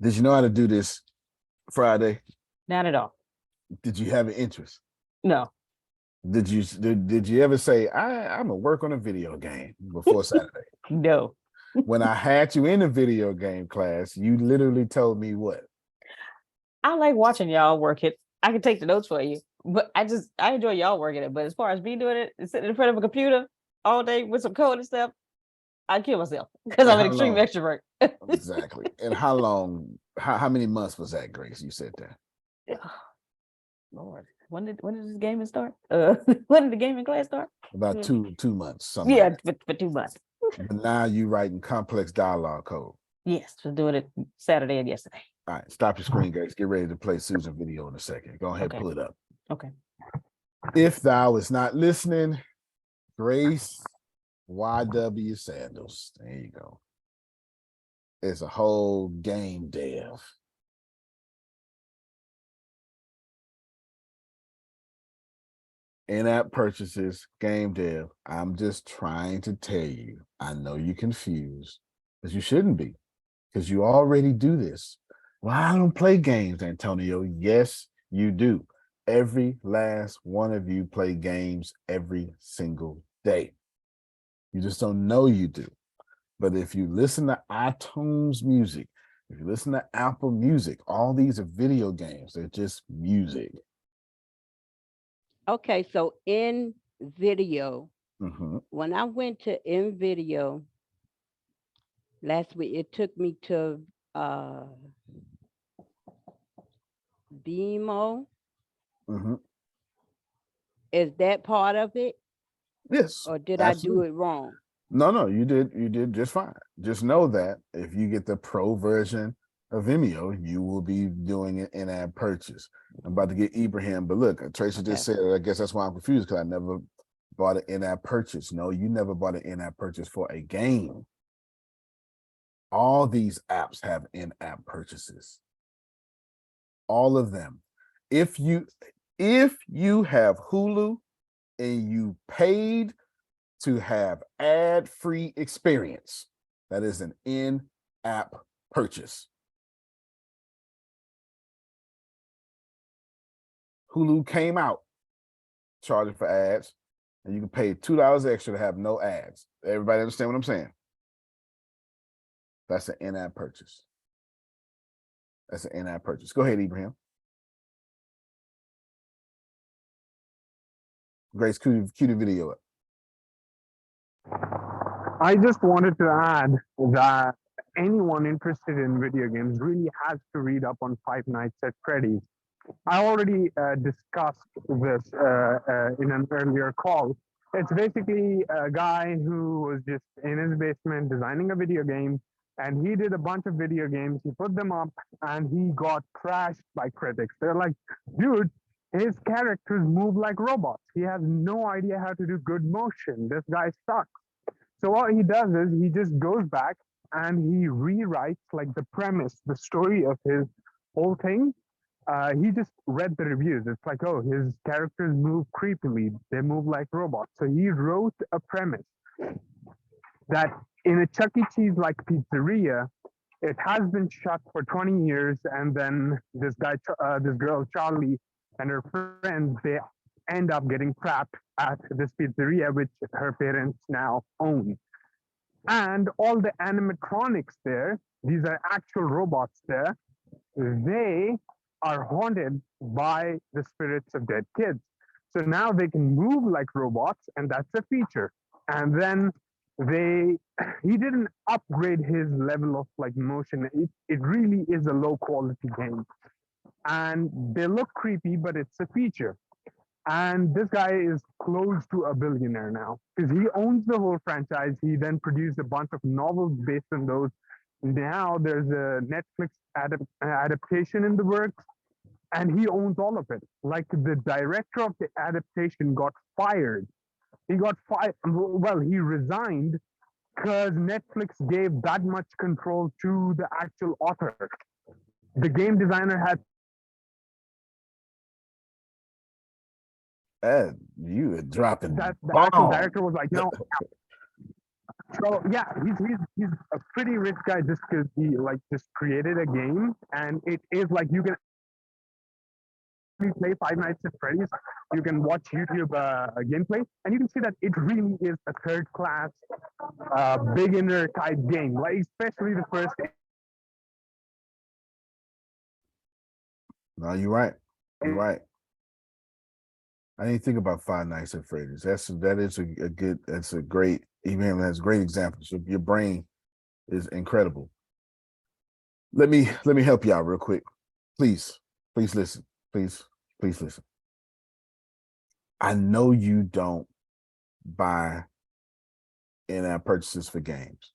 Did you know how to do this Friday?
Not at all.
Did you have an interest?
No.
Did you ever say, I'm gonna work on a video game before Saturday?
No.
When I had you in a video game class, you literally told me what?
I like watching y'all work it. I can take the notes for you, but I enjoy y'all working it. But as far as me doing it and sitting in front of a computer all day with some code and stuff, I'd kill myself because I'm an extreme extrovert.
Exactly. And how many months was that, Grace? You said that.
Lord, when did this gaming start? When did the gaming class start?
About two months. Something
Yeah,
like
for 2 months.
But now you writing complex dialogue code.
Yes, was doing it Saturday and yesterday.
All right, stop your screen, guys. Get ready to play Susan video in a second. Go ahead,
Okay.
pull it up.
Okay.
If thou is not listening, Grace YW Sandals. There you go. It's a whole game dev. In-app purchases, game dev. I'm just trying to tell you, I know you're confused, but you shouldn't be, because you already do this. Well, I don't play games, Antonio. Yes, you do. Every last one of you play games every single day. You just don't know you do. But if you listen to iTunes Music, if you listen to Apple Music, all these are video games. They're just music.
Okay, so in video,
Mhm.
when I went to in video last week, it took me to BMO.
Mhm.
Is that part of it,
Yes.
or did
absolutely.
I do it wrong?
No, you did just fine. Just know that if you get the pro version of Vimeo, you will be doing an in-app purchase. I'm about to get Ibrahim, but look, Tracy just said, I guess that's why I'm confused, because I never bought an in-app purchase. No, you never bought an in-app purchase for a game. All these apps have in-app purchases. All of them. If you have Hulu and you paid to have ad-free experience, that is an in-app purchase. Hulu came out charging for ads, and you can pay $2 extra to have no ads. Everybody understand what I'm saying? That's an in-app purchase. That's an in-app purchase. Go ahead, Ibrahim. Grace, cue the video up.
I just wanted to add that anyone interested in video games really has to read up on Five Nights at Freddy's. I already discussed this in an earlier call. It's basically a guy who was just in his basement designing a video game, and he did a bunch of video games. He put them up, and he got trashed by critics. They're like, dude, his characters move like robots. He has no idea how to do good motion. This guy sucks. So what he does is he just goes back and he rewrites like the premise, the story of his whole thing. He just read the reviews. It's like, oh, his characters move creepily. They move like robots. So he wrote a premise that in a Chuck E. Cheese like pizzeria, it has been shut for 20 years. And then this girl, Charlie, and her friends, they end up getting trapped at this pizzeria, which her parents now own. And all the animatronics there, these are actual robots there, they are haunted by the spirits of dead kids. So now they can move like robots, and that's a feature. And then he didn't upgrade his level of like motion. It really is a low quality game. And they look creepy, but it's a feature. And this guy is close to a billionaire now because he owns the whole franchise. He then produced a bunch of novels based on those. Now there's a Netflix adaptation in the works, and he owns all of it. Like the director of the adaptation got fired. He got fired. Well, he resigned because Netflix gave that much control to the actual author. The game designer had.
You are dropping
That the actual
bombs.
director was like, so yeah, he's a pretty rich guy just because he like just created a game, and it is like you can play Five Nights at Freddy's. You can watch YouTube gameplay, and you can see that it really is a third class beginner type game, like especially the first.
No, you're right. You're right. I didn't think about Five Nights at Freddy's. That is a good. That's a great. Even has great examples. Your brain is incredible. Let me help you out real quick. Please listen. Please listen. I know you don't buy in-app purchases for games,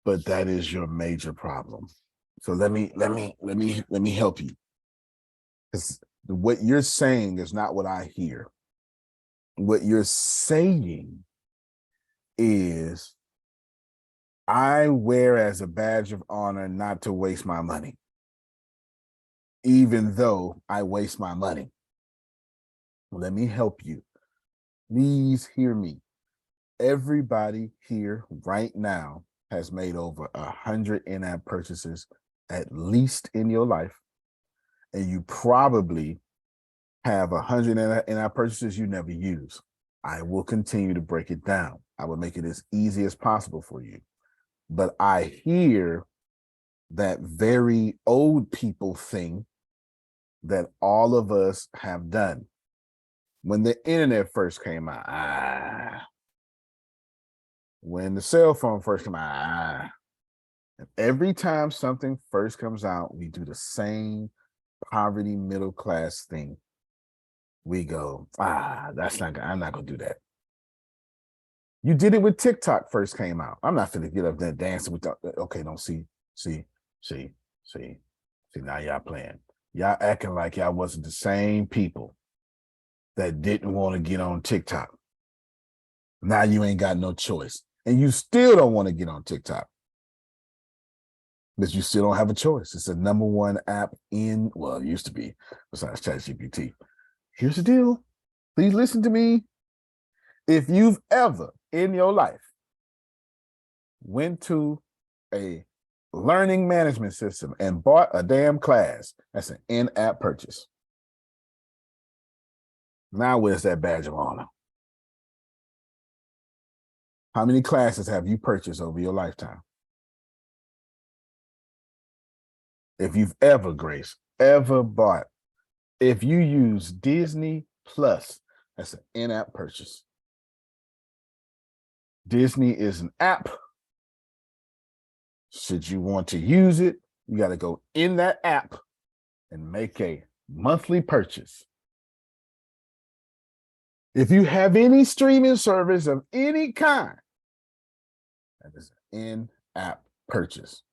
but that is your major problem. So let me help you. Because what you're saying is not what I hear. What you're saying is, I wear as a badge of honor not to waste my money, even though I waste my money. Let me help you. Please hear me. Everybody here right now has made over 100 in-app purchases at least in your life. And you probably have 100 in-app purchases you never use. I will continue to break it down. I will make it as easy as possible for you. But I hear that very old people thing that all of us have done. When the internet first came out, when the cell phone first came out, and every time something first comes out, we do the same poverty middle class thing. We go, that's not good. I'm not gonna do that. You did it with TikTok first came out. I'm not gonna get up there dancing with okay, don't see, now y'all playing. Y'all acting like y'all wasn't the same people that didn't want to get on TikTok. Now you ain't got no choice. And you still don't want to get on TikTok. But you still don't have a choice. It's the #1 app well, it used to be, besides ChatGPT. Here's the deal. Please listen to me. If you've ever in your life went to a learning management system and bought a damn class, that's an in-app purchase. Now where's that badge of honor? How many classes have you purchased over your lifetime? If you've ever, Grace, ever bought, if you use Disney Plus, that's an in-app purchase. Disney is an app. Should you want to use it, you got to go in that app and make a monthly purchase. If you have any streaming service of any kind, that is an in-app purchase.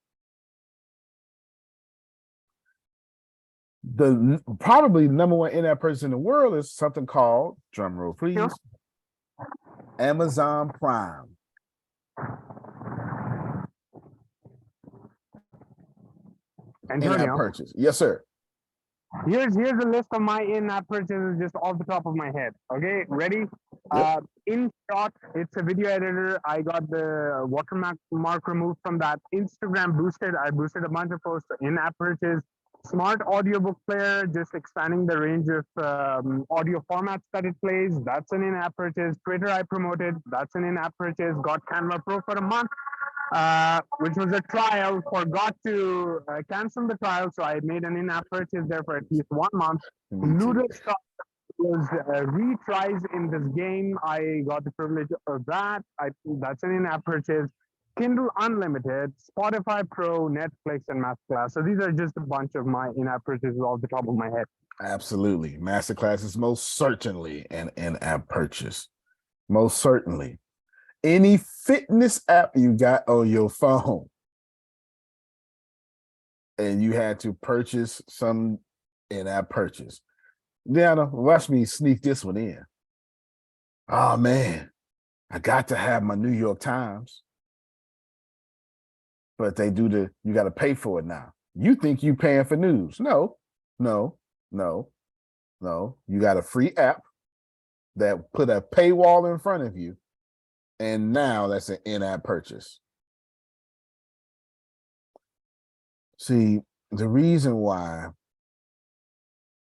The probably #1 in-app purchase in the world is something called, drum roll please, Amazon Prime. In-app purchase. Yes, sir.
Here's a list of my in-app purchases just off the top of my head. Okay, ready?
Yep.
InShot, it's a video editor. I got the watermark removed from that. Instagram boosted. I boosted a bunch of posts. In-app purchase. Smart audiobook player, just expanding the range of audio formats that it plays. That's an in-app purchase. Twitter I promoted. That's an in-app purchase. Got Canva Pro for a month, which was a trial. Forgot to cancel the trial, so I made an in-app purchase there for at least 1 month. Noodle Shop was retries in this game. I got the privilege of that. That's an in-app purchase. Kindle Unlimited, Spotify Pro, Netflix, and Masterclass. So these are just a bunch of my in-app purchases off the top of my head.
Absolutely. Masterclass is most certainly an in-app purchase. Most certainly. Any fitness app you got on your phone and you had to purchase some in-app purchase. Deanna, watch me sneak this one in. Oh man, I got to have my New York Times. But they do you got to pay for it now. You think you paying for news. No. You got a free app that put a paywall in front of you. And now that's an in-app purchase. See, the reason why,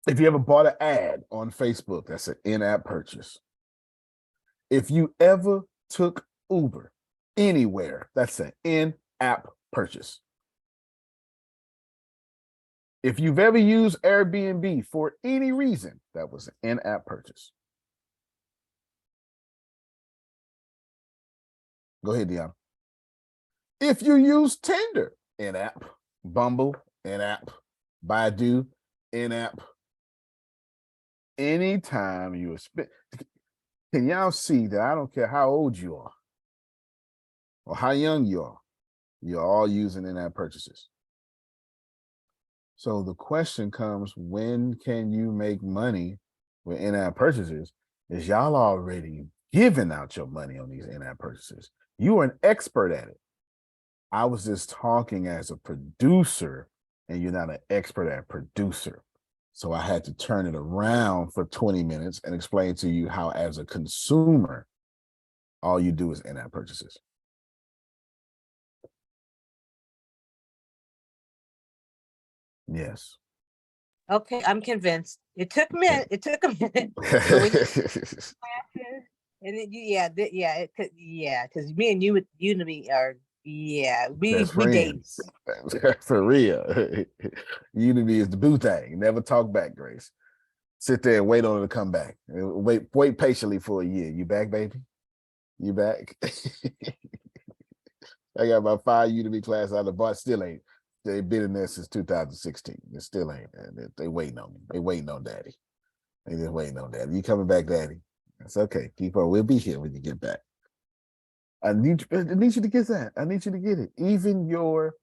if you ever bought an ad on Facebook, that's an in-app purchase. If you ever took Uber anywhere, that's an in-app purchase. If you've ever used Airbnb for any reason, that was an in-app purchase. Go ahead, Deanna. If you use Tinder, in-app, Bumble, in-app, Baidu, in-app, anytime you spend, can y'all see that I don't care how old you are or how young you are, you're all using in-app purchases. So the question comes, when can you make money with in-app purchases? Is y'all already giving out your money on these in-app purchases? You are an expert at it. I was just talking as a producer, and you're not an expert at producer. So I had to turn it around for 20 minutes and explain to you how, as a consumer, all you do is in-app purchases. Yes.
Okay, I'm convinced. It took a minute. It took a minute. And then because me and you and me are we date.
For real. Unity is the boo thing. Never talk back, Grace. Sit there and wait on her to come back. Wait patiently for a year. You back, baby? You back? I got about 5 Udemy classes out of the bar. Still ain't. They've been in there since 2016. It still ain't. They waiting on me. They waiting on daddy. They just waiting on daddy. You coming back, daddy? That's okay. Keep on. We'll be here when you get back. I need you to get that. I need you to get it. Even your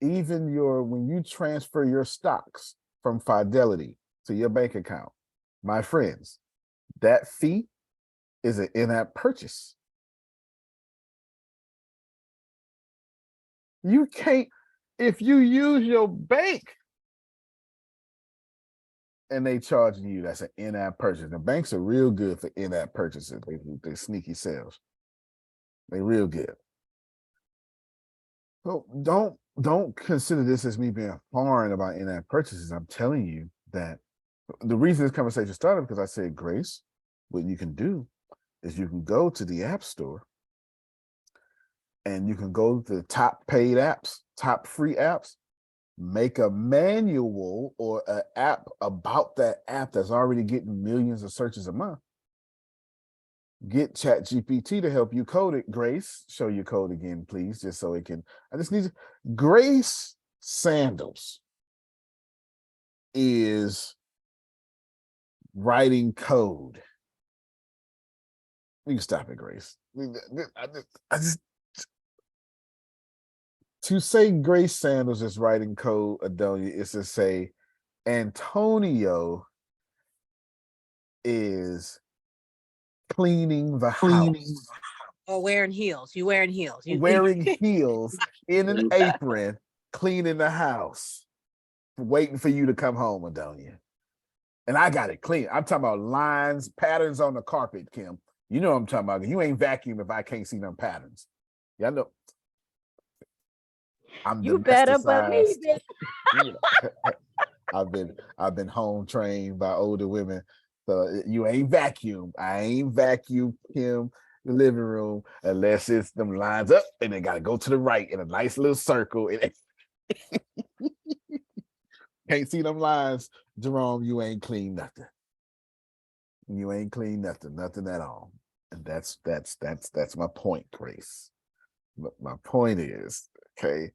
when you transfer your stocks from Fidelity to your bank account, my friends, that fee is an in-app purchase. You can't, if you use your bank and they charging you, that's an in-app purchase. The banks are real good for in-app purchases. They sneaky sales. They real good. So don't consider this as me being foreign about in-app purchases. I'm telling you that the reason this conversation started because I said, Grace, what you can do is you can go to the App Store and you can go to the top paid apps, top free apps, make a manual or an app about that app that's already getting millions of searches a month. Get ChatGPT to help you code it. Grace, show your code again, please, just so it can. I just need Grace Sandals is writing code. You can stop it, Grace. I just to say Grace Sandals is writing code, Adonia, is to say Antonio is cleaning the house.
Or wearing heels. You wearing heels.
Wearing heels in an apron, cleaning the house, waiting for you to come home, Adonia. And I got it clean. I'm talking about lines, patterns on the carpet, Kim. You know what I'm talking about. You ain't vacuum if I can't see them patterns. Y'all know.
You better believe it.
I've been home trained by older women. So you ain't vacuum. I ain't vacuum Kim the living room unless it's them lines up and they gotta go to the right in a nice little circle. Can't see them lines, Jerome. You ain't clean nothing. You ain't clean nothing at all. And that's my point, Grace. my point is, okay,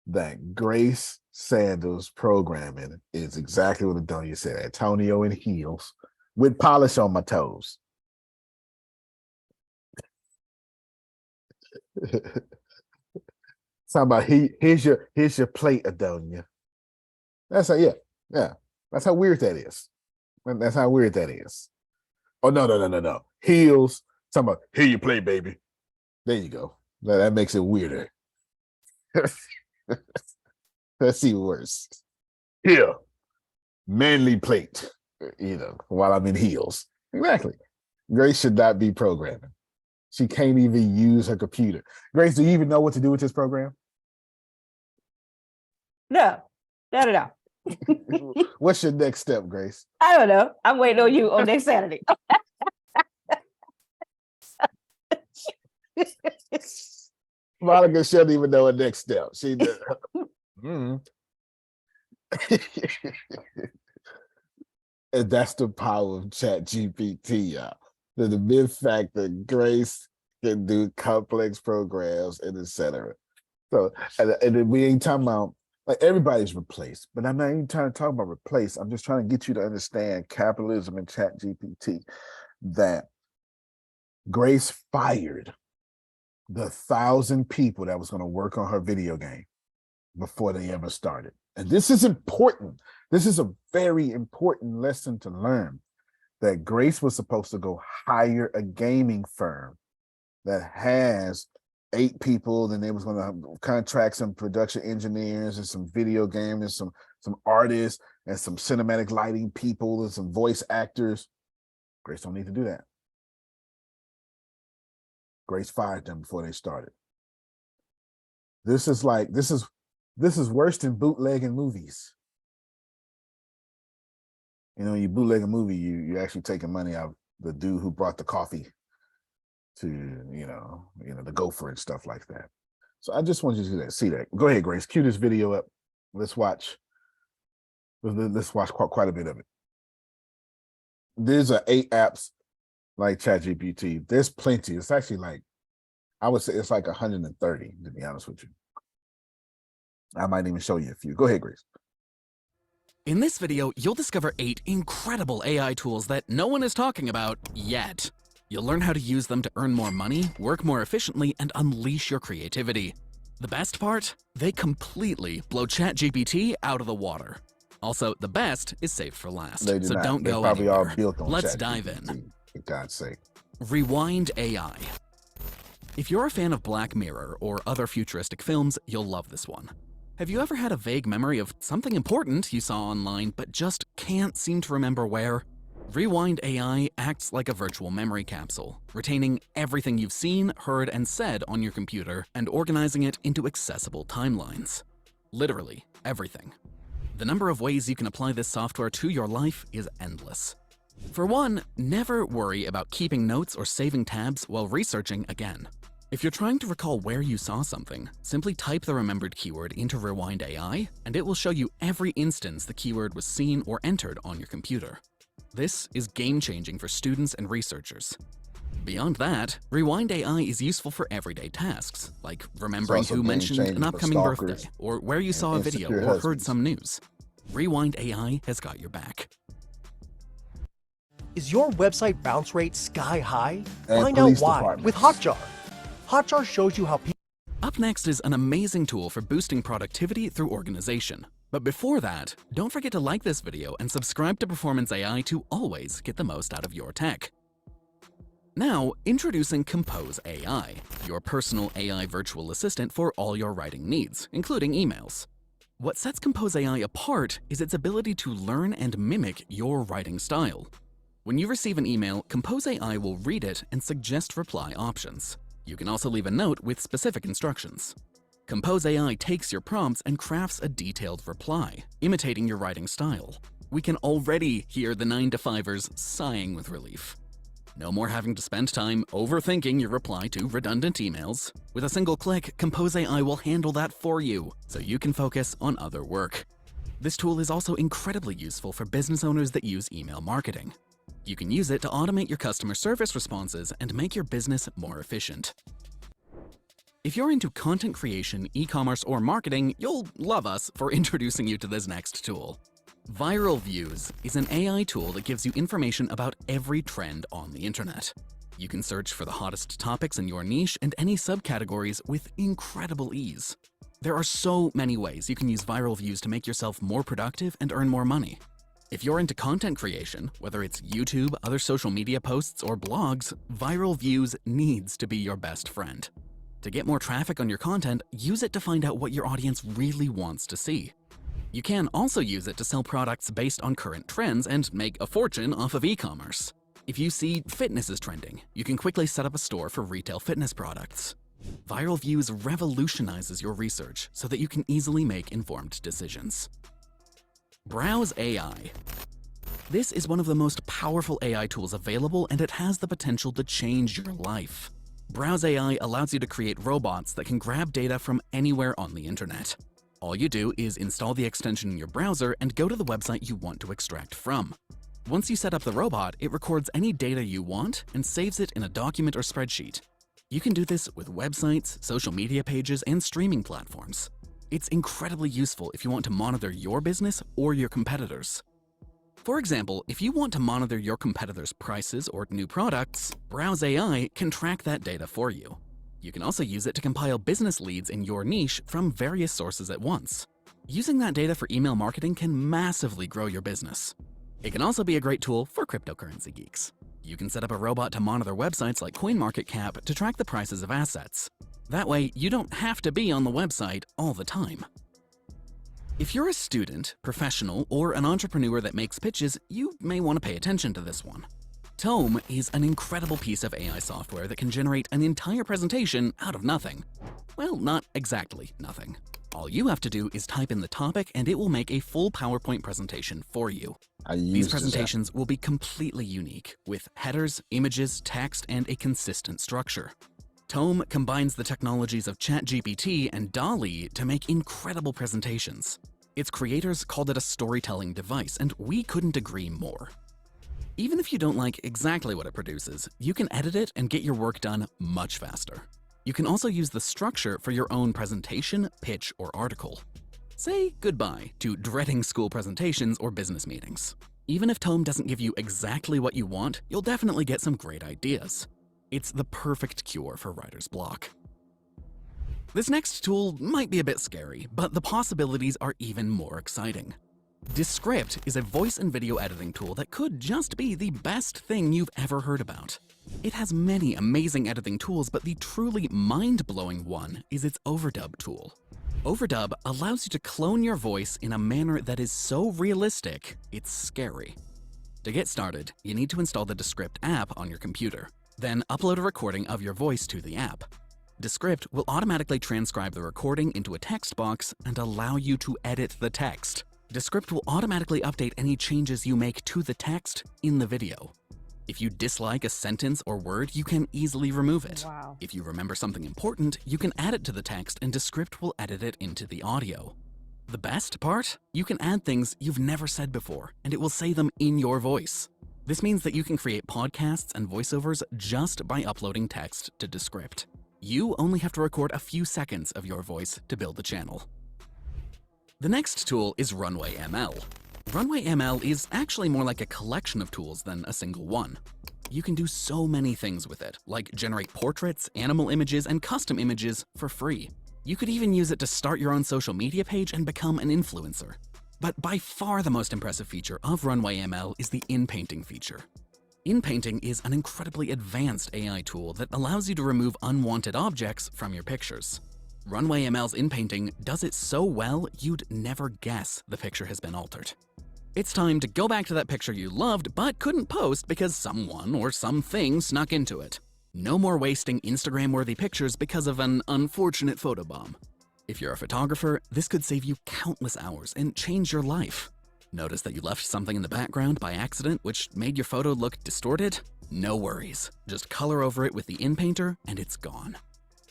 that Grace Sanders programming is exactly what Adonia said. Antonio in heels with polish on my toes. Talking about here's your plate, Adonia. That's how, yeah. That's how weird that is. That's how weird that is. Oh no. Heels. Talking about here you play, baby. There you go. That makes it weirder. That's even worse. Here, manly plate. While I'm in heels. Exactly. Grace should not be programming. She can't even use her computer. Grace, do you even know what to do with this program?
No.
What's your next step, Grace?
I don't know. I'm waiting on you on next Saturday.
Monica shouldn't even know her next step. She did. And that's the power of ChatGPT, y'all. The mere fact that Grace can do complex programs and etc. So, and we ain't talking about, like, everybody's replaced, but I'm not even trying to talk about replace. I'm just trying to get you to understand capitalism and ChatGPT, that Grace fired the 1,000 people that was going to work on her video game before they ever started. And this is important. This is a very important lesson to learn, that Grace was supposed to go hire a gaming firm that has 8 people, then they was going to contract some production engineers and some video gamers, some artists and some cinematic lighting people and some voice actors. Grace don't need to do that. Grace fired them before they started. This is worse than bootlegging movies. You bootleg a movie, you're actually taking money out of the dude who brought the coffee to, the gopher and stuff like that. So I just want you to see that. Go ahead, Grace, cue this video up. Let's watch quite a bit of it. There's 8 apps like ChatGPT. There's plenty. It's actually I would say it's like 130, to be honest with you. I might even show you a few. Go ahead, Grace.
In this video, you'll discover 8 incredible AI tools that no one is talking about yet. You'll learn how to use them to earn more money, work more efficiently, and unleash your creativity. The best part? They completely blow ChatGPT out of the water. Also, the best is saved for last, so don't go
probably
anywhere.
all built on
Let's
ChatGPT,
dive in.
for God's sake.
Rewind AI. If you're a fan of Black Mirror or other futuristic films, you'll love this one. Have you ever had a vague memory of something important you saw online but just can't seem to remember where? Rewind AI acts like a virtual memory capsule, retaining everything you've seen, heard, and said on your computer and organizing it into accessible timelines. Literally everything. The number of ways you can apply this software to your life is endless. For one, never worry about keeping notes or saving tabs while researching again. If you're trying to recall where you saw something, simply type the remembered keyword into Rewind AI, and it will show you every instance the keyword was seen or entered on your computer. This is game-changing for students and researchers. Beyond that, Rewind AI is useful for everyday tasks, like remembering who mentioned an upcoming birthday, or where you saw a video or heard some news. Rewind AI has got your back.
Is your website bounce rate sky high?
And
Find out
police
why
departments.
with Hotjar. Hotjar shows you how people.
Up next is an amazing tool for boosting productivity through organization. But before that, don't forget to like this video and subscribe to Performance AI to always get the most out of your tech. Now, introducing Compose AI, your personal AI virtual assistant for all your writing needs, including emails. What sets Compose AI apart is its ability to learn and mimic your writing style. When you receive an email, Compose AI will read it and suggest reply options. You can also leave a note with specific instructions. Compose AI takes your prompts and crafts a detailed reply, imitating your writing style. We can already hear the 9-to-5ers sighing with relief. No more having to spend time overthinking your reply to redundant emails. With a single click, Compose AI will handle that for you, so you can focus on other work. This tool is also incredibly useful for business owners that use email marketing. You can use it to automate your customer service responses and make your business more efficient. If you're into content creation, e-commerce, or marketing, you'll love us for introducing you to this next tool. Viral Views is an AI tool that gives you information about every trend on the internet. You can search for the hottest topics in your niche and any subcategories with incredible ease. There are so many ways you can use Viral Views to make yourself more productive and earn more money. If you're into content creation, whether it's YouTube, other social media posts, or blogs, Viral Views needs to be your best friend. To get more traffic on your content, use it to find out what your audience really wants to see. You can also use it to sell products based on current trends and make a fortune off of e-commerce. If you see fitness is trending, you can quickly set up a store for retail fitness products. Viral Views revolutionizes your research so that you can easily make informed decisions. Browse AI. This is one of the most powerful AI tools available, and it has the potential to change your life. Browse AI allows you to create robots that can grab data from anywhere on the internet. All you do is install the extension in your browser and go to the website you want to extract from. Once you set up the robot, it records any data you want and saves it in a document or spreadsheet. You can do this with websites, social media pages, and streaming platforms. It's incredibly useful if you want to monitor your business or your competitors. For example, if you want to monitor your competitors' prices or new products, Browse AI can track that data for you. You can also use it to compile business leads in your niche from various sources at once. Using that data for email marketing can massively grow your business. It can also be a great tool for cryptocurrency geeks. You can set up a robot to monitor websites like CoinMarketCap to track the prices of assets. That way, you don't have to be on the website all the time. If you're a student, professional, or an entrepreneur that makes pitches, you may want to pay attention to this one. Tome is an incredible piece of AI software that can generate an entire presentation out of nothing. Well, not exactly nothing. All you have to do is type in the topic and it will make a full PowerPoint presentation for you. These presentations will be completely unique, with headers, images, text, and a consistent structure. Tome combines the technologies of ChatGPT and DALL-E to make incredible presentations. Its creators called it a storytelling device, and we couldn't agree more. Even if you don't like exactly what it produces, you can edit it and get your work done much faster. You can also use the structure for your own presentation, pitch, or article. Say goodbye to dreading school presentations or business meetings. Even if Tome doesn't give you exactly what you want, you'll definitely get some great ideas. It's the perfect cure for writer's block. This next tool might be a bit scary, but the possibilities are even more exciting. Descript is a voice and video editing tool that could just be the best thing you've ever heard about. It has many amazing editing tools, but the truly mind-blowing one is its overdub tool. Overdub allows you to clone your voice in a manner that is so realistic, it's scary. To get started, you need to install the Descript app on your computer. Then upload a recording of your voice to the app. Descript will automatically transcribe the recording into a text box and allow you to edit the text. Descript will automatically update any changes you make to the text in the video. If you dislike a sentence or word, you can easily remove it.
Wow.
If you remember something important, you can add it to the text and Descript will edit it into the audio. The best part? You can add things you've never said before, and it will say them in your voice. This means that you can create podcasts and voiceovers just by uploading text to Descript. You only have to record a few seconds of your voice to build the channel. The next tool is Runway ML. Runway ML is actually more like a collection of tools than a single one. You can do so many things with it, like generate portraits, animal images, and custom images for free. You could even use it to start your own social media page and become an influencer. But by far the most impressive feature of Runway ML is the in-painting feature. In-painting is an incredibly advanced AI tool that allows you to remove unwanted objects from your pictures. Runway ML's in-painting does it so well, you'd never guess the picture has been altered. It's time to go back to that picture you loved but couldn't post because someone or something snuck into it. No more wasting Instagram-worthy pictures because of an unfortunate photobomb. If you're a photographer, this could save you countless hours and change your life. Notice that you left something in the background by accident which made your photo look distorted? No worries. Just color over it with the in-painter and it's gone.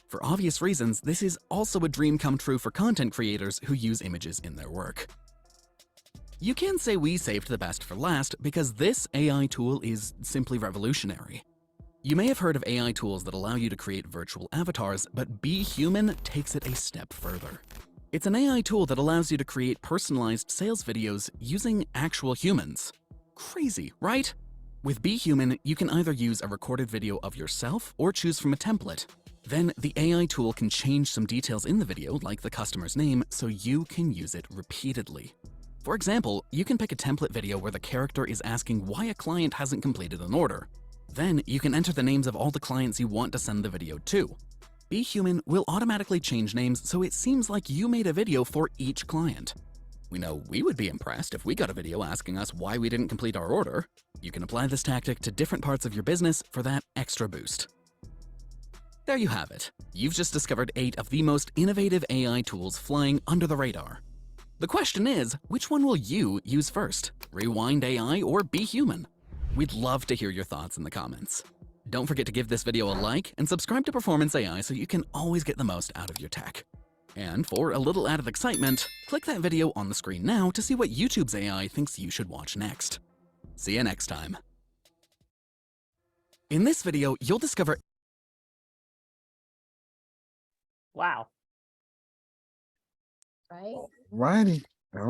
For obvious reasons, this is also a dream come true for content creators who use images in their work. You can say we saved the best for last because this AI tool is simply revolutionary. You may have heard of AI tools that allow you to create virtual avatars, but Be Human takes it a step further. It's an AI tool that allows you to create personalized sales videos using actual humans. Crazy, right? With Be Human, you can either use a recorded video of yourself or choose from a template. Then the AI tool can change some details in the video, like the customer's name, so you can use it repeatedly. For example, you can pick a template video where the character is asking why a client hasn't completed an order. Then you can enter the names of all the clients you want to send the video to. Be Human will automatically change names so it seems like you made a video for each client. We know we would be impressed if we got a video asking us why we didn't complete our order. You can apply this tactic to different parts of your business for that extra boost. There you have it. You've just discovered 8 of the most innovative AI tools flying under the radar. The question is, which one will you use first? Rewind AI or Be Human? We'd love to hear your thoughts in the comments. Don't forget to give this video a like and subscribe to Performance AI so you can always get the most out of your tech. And for a little added excitement, click that video on the screen now to see what YouTube's AI thinks you should watch next. See you next time. In this video, you'll discover...
Wow.
Right?
All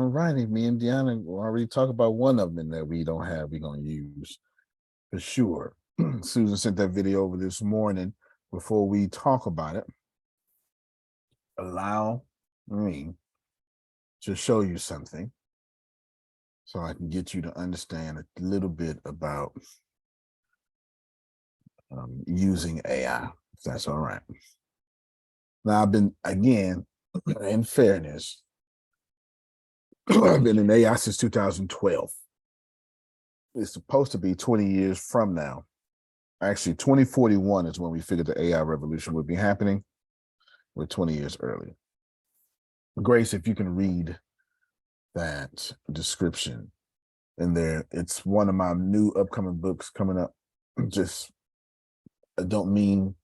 righty. Me and Deanna already talked about one of them that we don't have, we're going to use for sure. Susan sent that video over this morning. Before we talk about it, allow me to show you something so I can get you to understand a little bit about using AI, if that's all right. Now, I've been, again, in fairness, I've been in AI since 2012. It's supposed to be 20 years from now. Actually, 2041 is when we figured the AI revolution would be happening. We're 20 years early. Grace, if you can read that description in there, it's one of my new upcoming books coming up. Just, I don't mean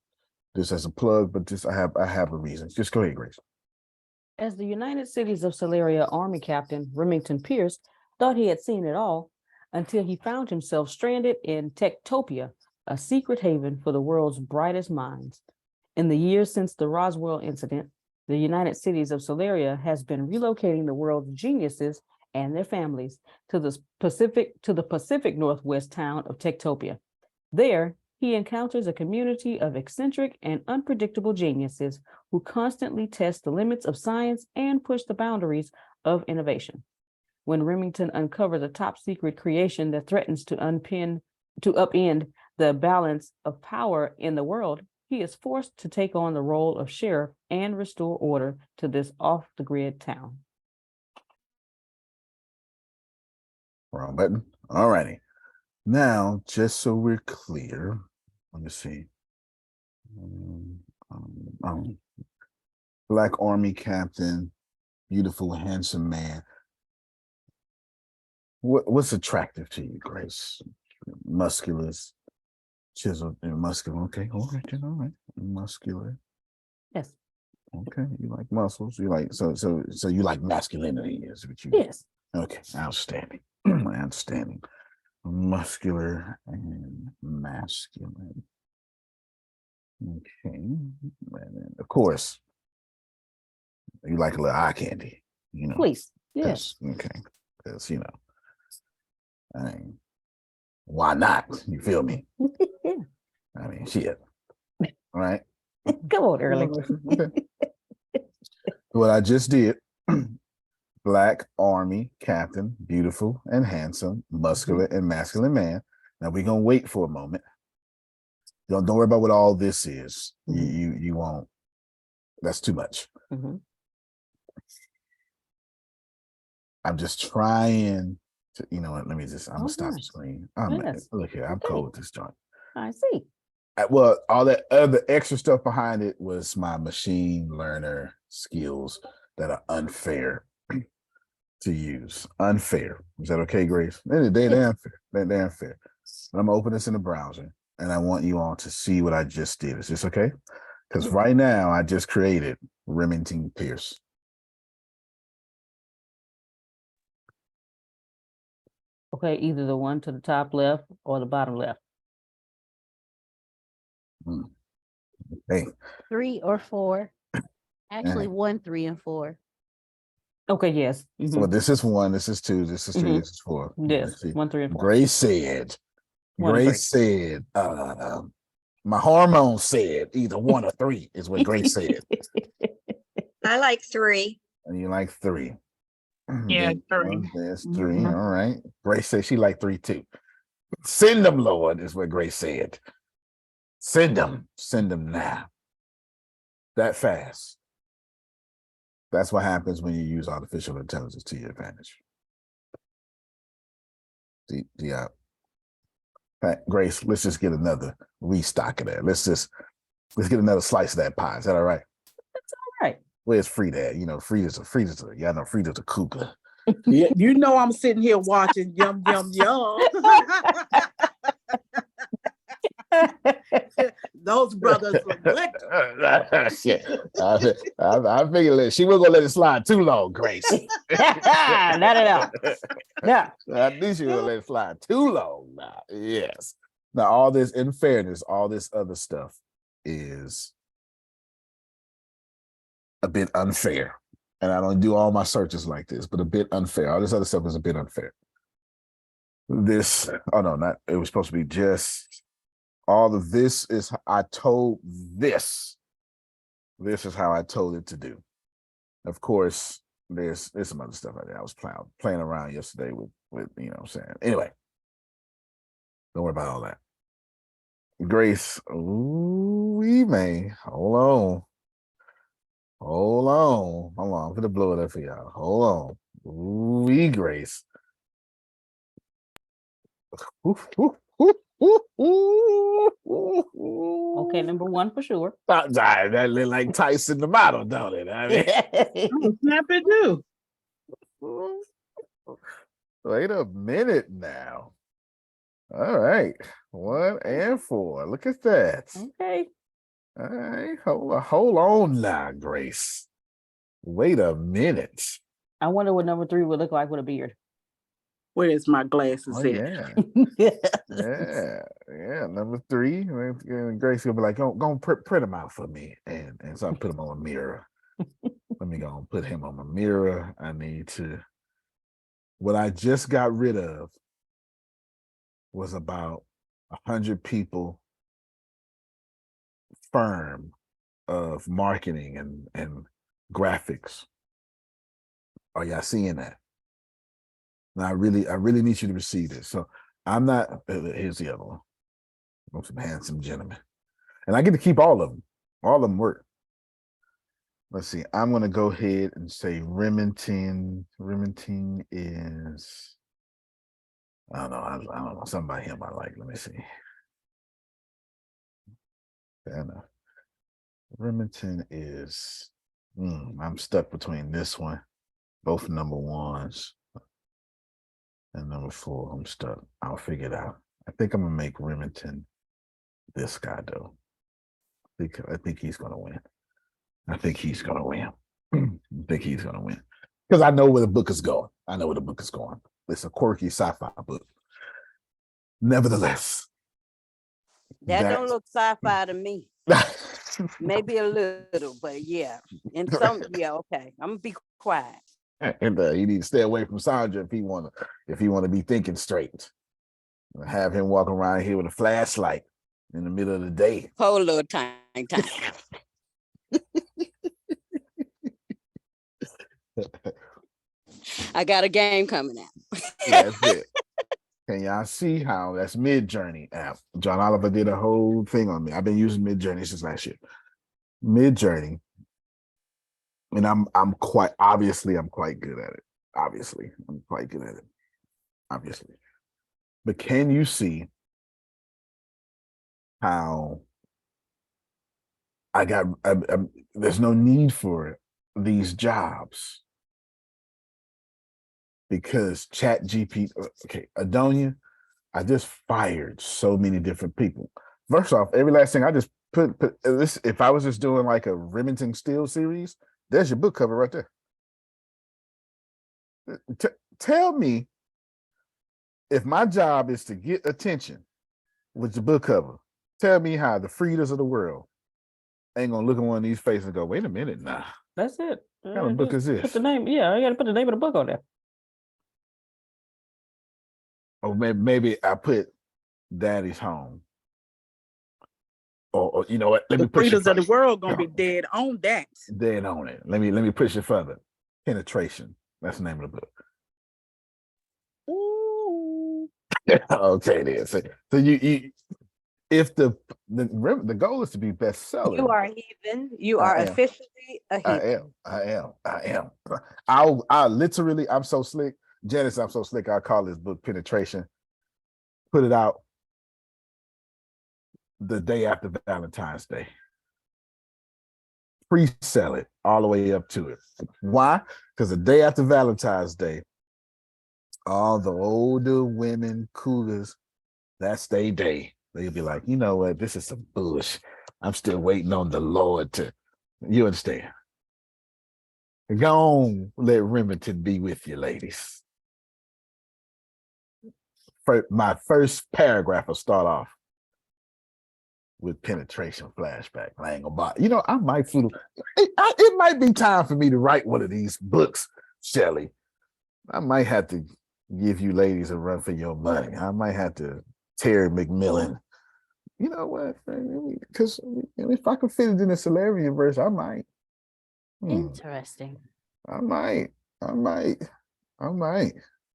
this as a plug, but just I have a reason. Just go ahead, Grace.
As the United Cities of Celeria Army Captain Remington Pierce thought he had seen it all until he found himself stranded in Techtopia, a secret haven for the world's brightest minds. In the years since the Roswell incident, the United Cities of Celeria has been relocating the world's geniuses and their families to the Pacific Northwest town of Techtopia. There, he encounters a community of eccentric and unpredictable geniuses who constantly test the limits of science and push the boundaries of innovation. When Remington uncovers a top secret creation that threatens to upend the balance of power in the world, he is forced to take on the role of sheriff and restore order to this off-the-grid town.
Wrong button. All righty. Now, just so we're clear, let me see. Black Army Captain, beautiful, handsome man. What's attractive to you, Grace? Muscular, chiseled, and muscular. Okay, all right. Muscular.
Yes.
Okay, you like muscles. You like so you like masculinity, is what you?
Yes.
Okay, outstanding. Outstanding. Muscular and masculine. Okay, and then, of course, you like a little eye candy, you know.
Please. Yes.
Okay, because I mean, why not? You feel me?
Yeah.
I mean, shit. All right.
Come on, Early.
Okay. What I just did. Black Army Captain, beautiful and handsome, muscular and masculine man. Now we're gonna wait for a moment. Don't worry about what all this is. You won't. That's too much. I'm just trying to, you know what? Let me just. I'm gonna stop the screen. Look here. I'm cold with this joint.
I see.
Well, all that other extra stuff behind it was my machine learner skills that are unfair to use. Unfair. Is that okay, Grace? They're unfair. They're unfair. I'm gonna open this in the browser and I want you all to see what I just did. Is this okay? Because right now I just created Remington Pierce.
Okay, either the one to the top left or the bottom left.
Hmm. Hey,
3 or 4. Actually, 1, 3, and 4.
Okay, yes.
well, this is 1, this is 2, this is 3, this is 4.
Yes,
Let's see.
1, 3, and 4.
Grace said,
1 and 3.
Grace said, my hormones said either 1 or 3 is what Grace said.
I like 3.
And you like 3.
Yeah,
Then,
3.
there's 3. All right. Grace said she like 3 too. Send them, Lord, is what Grace said. Send them now. That fast. That's what happens when you use artificial intelligence to your advantage. Yeah. Grace, let's just get another restock of that. Let's get another slice of that pie. Is that all right?
That's all right.
Where's Frida? You know, Frida's a cougar.
Yeah, you know I'm sitting here watching yum yum yum. Those brothers were good.
Shit. I figured she wasn't gonna let it slide too long, Grace.
Not at all. Yeah.
I knew she wasn't gonna let it slide too long now. Yes. Now, all this, in fairness, all this other stuff is a bit unfair. And I don't do all my searches like this, but a bit unfair. All this other stuff is a bit unfair. It was supposed to be just all of this is I told this. This is how I told it to do. Of course, there's some other stuff like that. I was playing around yesterday with you know what I'm saying. Anyway, don't worry about all that. Grace, we may hold on. I'm gonna blow it up for y'all. Hold on. We Grace.
Okay, number 1 for sure.
That look like Tyson the model, don't it? I mean,
Snap it do.
wait a minute now. All right, 1 and 4. Look at that.
Okay.
All right, hold on now, Grace. Wait a minute.
I wonder what number 3 would look like with a beard.
Where's my glasses
Oh,
at?
Yeah. Number 3, Grace will be like, go print them out for me, and so I put them on a mirror. Let me go and put him on my mirror. I need to. What I just got rid of was about 100 people firm of marketing and graphics. Are y'all seeing that? Now I really need you to receive this. So I'm not. Here's the other one. Some handsome gentlemen, and I get to keep all of them. All of them work. Let's see. I'm gonna go ahead and say Remington. Remington is. I don't know. I don't know. Something about him I like. Let me see. Fair enough. Remington is. I'm stuck between this one, both number 1s. And number 4, I'm stuck. I'll figure it out. I think I'm gonna make Remington this guy though. I think he's gonna win. I think he's gonna win. Because I know where the book is going. It's a quirky sci-fi book. Nevertheless,
That don't look sci-fi to me. Maybe a little, but yeah. And some, yeah, okay. I'm gonna be quiet.
And you need to stay away from Sandra if he wanna be thinking straight. Have him walk around here with a flashlight in the middle of the day.
Hold a little time. I got a game coming out.
That's it. Can y'all see how that's Mid-Journey app? John Oliver did a whole thing on me. I've been using Mid-Journey since last year. Mid-Journey, and I'm quite good at it. Obviously, I'm quite good at it. Obviously, but can you see how there's no need for these jobs because ChatGPT. Okay, Adonia, I just fired so many different people. First off, every last thing I just put this. If I was just doing like a Remington Steele series, there's your book cover right there. Tell me if my job is to get attention with the book cover. Tell me how the Fridas of the world ain't gonna look at one of these faces and go, wait a minute, nah.
That's it.
What kind of book is
Put
this?
the name. Yeah, I got to put the name of the book on there.
Or maybe I put Daddy's Home. Or you know what? Let
The
me push it
freedoms of the
further.
world gonna be dead on that.
Dead on it. Let me push it further. Penetration. That's the name of the book.
Ooh.
Okay, then. So you if the goal is to be bestseller.
You are a heathen. You
I
are
am.
officially a heathen.
I am. I literally, I'm so slick. Janice, I'm so slick. I call this book Penetration. Put it out the day after Valentine's Day. Pre-sell it all the way up to it. Why? Because the day after Valentine's Day, all the older women, cougars, that's their day. They'll be like, you know what? This is some bullshit. I'm still waiting on the Lord to, you understand? Go on, let Remington be with you, ladies. My first paragraph will start off with penetration flashback. I ain't gonna bother. You know, I might feel it might be time for me to write one of these books, Shelley. I might have to give you ladies a run for your money. I might have to Terry McMillan. You know what? Because if I can fit it in the Solarian verse, I might.
Interesting.
I might.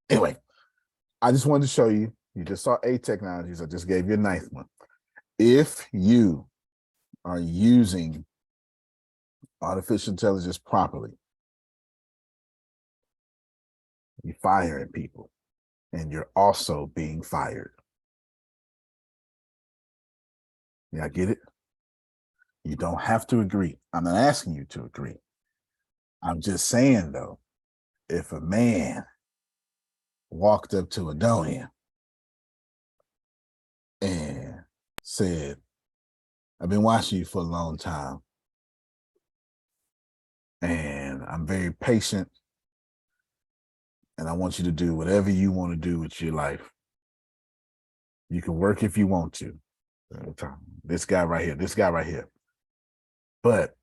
Anyway, I just wanted to show you. You just saw 8 technologies. I just gave you a 9th one. If you are using artificial intelligence properly, you're firing people, and you're also being fired. Yeah, I get it. You don't have to agree. I'm not asking you to agree. I'm just saying, though, if a man walked up to Adonia and said, I've been watching you for a long time, and I'm very patient, and I want you to do whatever you want to do with your life. You can work if you want to. This guy right here. But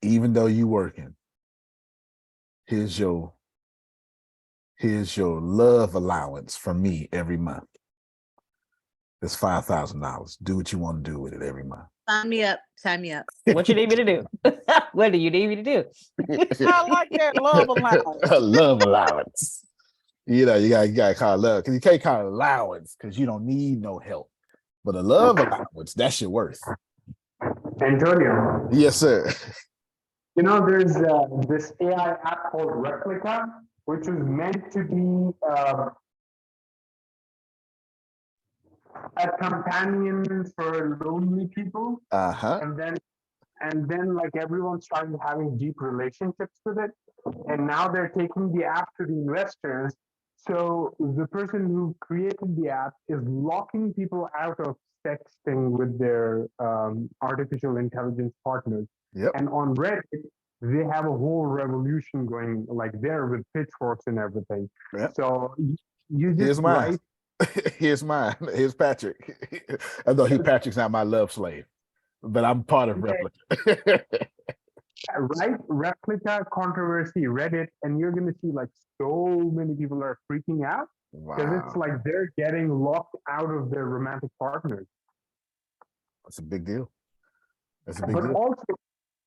even though you working, here's your love allowance from me every month. It's $5,000. Do what you want to do with it every month.
Sign me up. Sign me up.
What you need me to do? What do you need me to do?
I like that love allowance.
A love allowance. You know, you gotta call it love, because you can't call it allowance because you don't need no help. But a love allowance, that's your worth.
Antonio.
Yes, sir.
You know, there's this AI app called Replica, which was meant to be a companion for lonely people. And then like everyone started having deep relationships with it. And now they're taking the app to the investors. So the person who created the app is locking people out of sexting with their artificial intelligence partners.
Yep.
And on Reddit, they have a whole revolution going like there with pitchforks and everything.
Yep.
So you just
Here's mine.
write.
Here's mine. Here's Patrick. Although Patrick's not my love slave, but I'm part of Replica.
Right, Replica controversy Reddit, and you're gonna see like so many people are freaking out because it's like they're getting locked out of their romantic partners.
That's a big deal. That's a big
But
deal.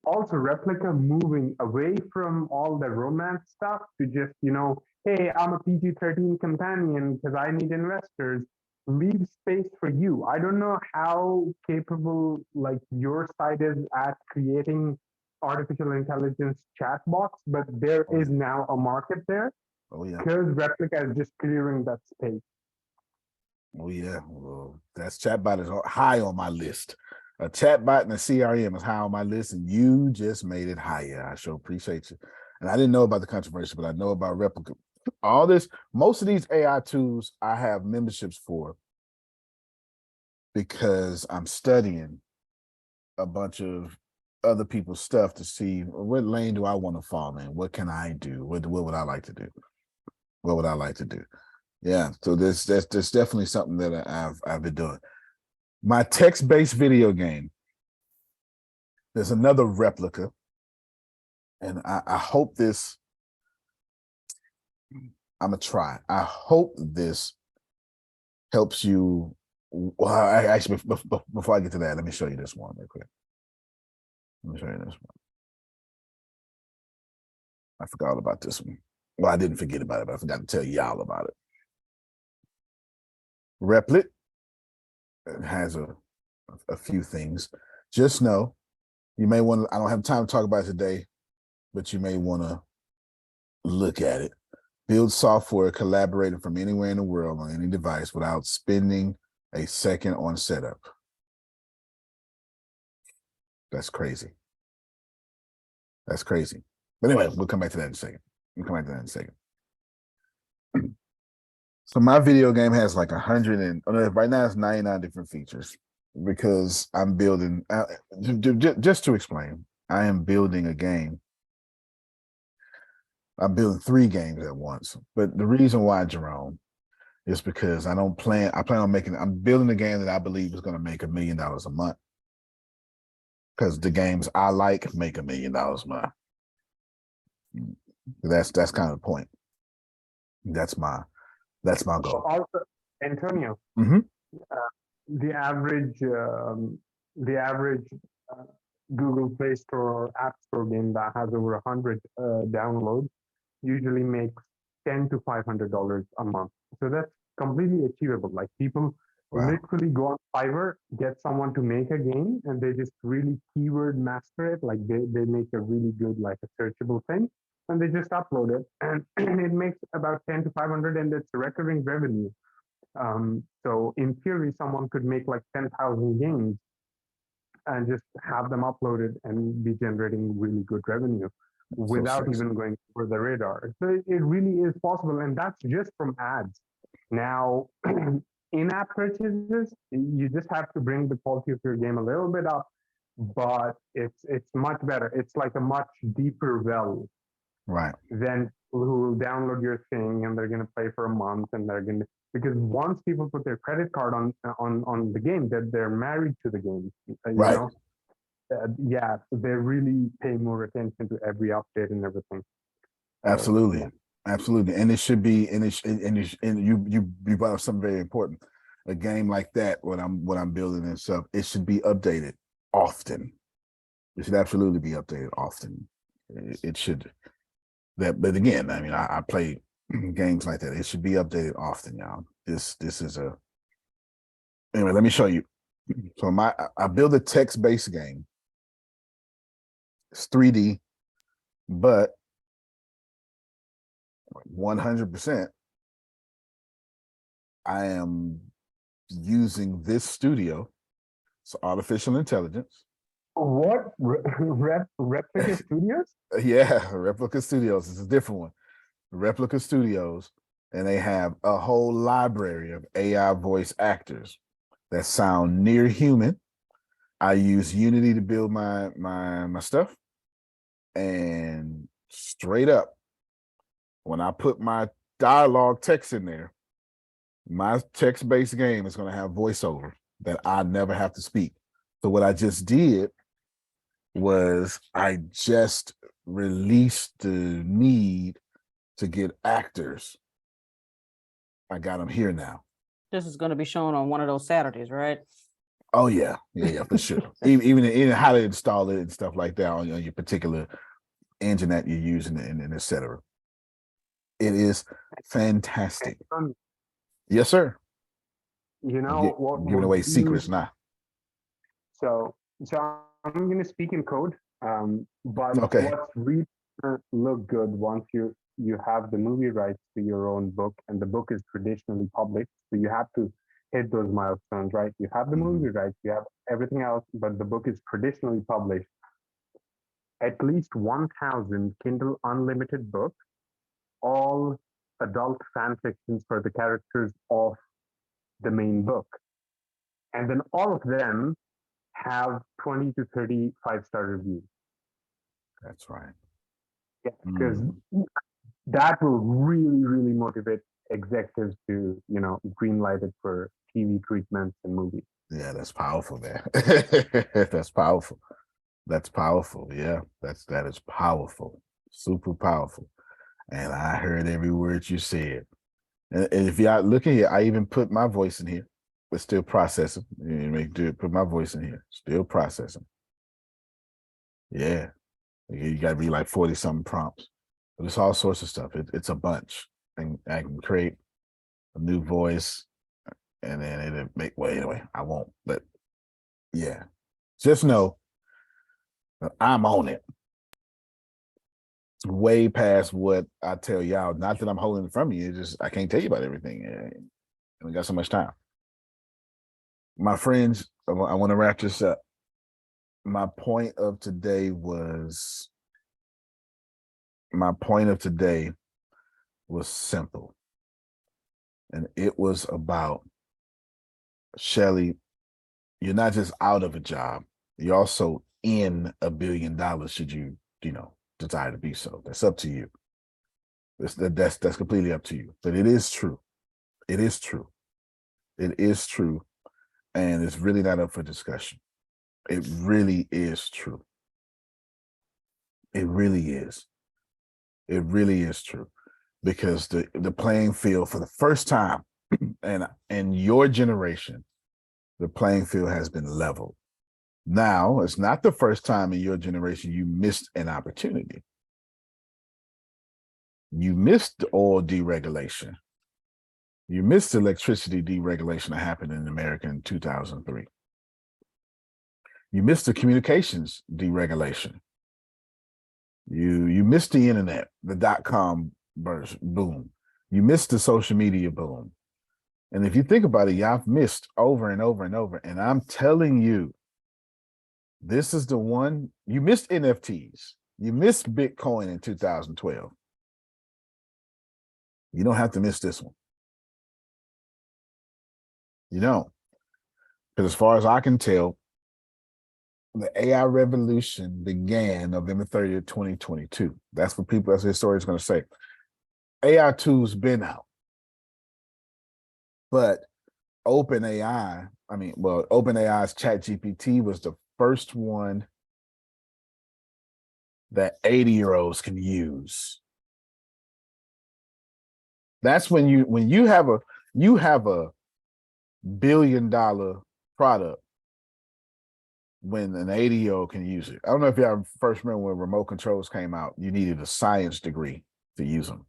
also Replica moving away from all the romance stuff to just, you know, hey, I'm a PG-13 companion because I need investors. Leave space for you. I don't know how capable like your side is at creating artificial intelligence chatbots, but there is now a market there.
Oh yeah.
Because Replica is just clearing that space.
Oh yeah. Well, that's chatbot is high on my list. A chatbot and a CRM is high on my list, and you just made it higher. I sure appreciate you. And I didn't know about the controversy, but I know about Replica. All this, most of these AI tools I have memberships for because I'm studying a bunch of other people's stuff to see what lane do I want to fall in? What can I do? What would I like to do? What would I like to do? Yeah, so there's definitely something that I've been doing. My text-based video game. There's another replica, and I hope this. I'm gonna try. I hope this helps you. Well, actually, before I get to that, let me show you this one real quick. Let me show you this one. I forgot all about this one. Well, I didn't forget about it, but I forgot to tell y'all about it. Replit. It has a few things. Just know, you may want to. I don't have time to talk about it today, but you may want to look at it. Build software collaborating from anywhere in the world on any device without spending a second on setup. That's crazy. That's crazy. But anyway, we'll come back to that in a second. So my video game has like 100 and right now it's 99 different features because I'm building, just to explain, I am building a game. I'm building 3 games at once. But the reason why, Jerome, is because I plan on I'm building a game that I believe is going to make $1 million a month. Because the games I like make $1 million a month. That's kind of the point. That's my goal.
Also, Antonio, the average Google Play Store or App Store game that has over 100 downloads usually makes $10 to $500 a month. So that's completely achievable. Like people literally go on Fiverr, get someone to make a game, and they just really keyword master it. Like they make a really good, like a searchable thing, and they just upload it, and it makes about 10 to 500, and it's recurring revenue. So in theory, someone could make like 10,000 games and just have them uploaded and be generating really good revenue without even going over the radar. So it really is possible, and that's just from ads. Now, in-app purchases, you just have to bring the quality of your game a little bit up, but it's much better. It's like a much deeper well.
Right.
Than people who will download your thing and they're going to play for a month and they're going to, because once people put their credit card on the game, that they're married to the game. You know? Yeah, so they really pay more attention to every update and everything.
Absolutely. Absolutely. And it should be, and you brought up something very important. A game like that, what I'm building and stuff, it should be updated often. It should absolutely be updated often. It should. But again, I mean, I play games like that. It should be updated often, y'all. This is anyway. Let me show you. So I build a text-based game. It's 3D, but 100%. I am using this studio. It's artificial intelligence.
What? Replica Studios?
Yeah, Replica Studios. It's a different one. Replica Studios, and they have a whole library of AI voice actors that sound near human. I use Unity to build my stuff, and straight up, when I put my dialogue text in there, my text-based game is going to have voiceover that I never have to speak. So what I just did was I just released the need to get actors. I got them here now.
This is going to be shown on one of those Saturdays, right?
Oh yeah, for sure. even how to install it and stuff like that on your particular engine that you're using and et cetera. It is fantastic. Yes, sir.
You know,
giving away secrets now.
So I'm going to speak in code, but
okay.
What's really look good once you have the movie rights to your own book, and the book is traditionally published, so you have to hit those milestones, right? You have the movie rights, you have everything else, but the book is traditionally published. At least 1,000 Kindle Unlimited books, all adult fan fictions for the characters of the main book. And then all of them have 20 to 30 5-star reviews.
That's right.
Yeah, because that will really, really motivate executives to, green light it for TV treatments and movies.
Yeah, that's powerful, man. That's powerful. That's powerful. Yeah, that is powerful. Super powerful. And I heard every word you said. And if y'all look at here, I even put my voice in here, but still processing. Put my voice in here, still processing. Yeah. You got to be like 40 something prompts. But it's all sorts of stuff. It's a bunch. And I can create a new voice and then it'll make, well, anyway, I won't. But yeah, just know that I'm on it. Way past what I tell y'all. Not that I'm holding it from you. It's just I can't tell you about everything. And we got so much time. My friends, I want to wrap this up. My point of today was simple. And it was about, Shelly, you're not just out of a job, you're also in $1 billion should you desire to be so. That's up to you. That's completely up to you. But it is true. It is true. It is true. And it's really not up for discussion. It really is true. It really is. It really is true. Because the playing field for the first time and in your generation, the playing field has been leveled. Now, it's not the first time in your generation you missed an opportunity. You missed the oil deregulation. You missed electricity deregulation that happened in America in 2003. You missed the communications deregulation. You missed the internet, the .com burst, boom. You missed the social media boom. And if you think about it, y'all missed over and over and over. And I'm telling you, this is the one. You missed NFTs. You missed Bitcoin in 2012. You don't have to miss this one. You don't. Because as far as I can tell, the AI revolution began November 30th, 2022. That's what the historians are going to say. AI tools been out. But OpenAI's ChatGPT was the first one that 80-year-olds can use. That's when you have a $1 billion product when an 80-year-old can use it. I don't know if y'all first remember when remote controls came out, you needed a science degree to use them.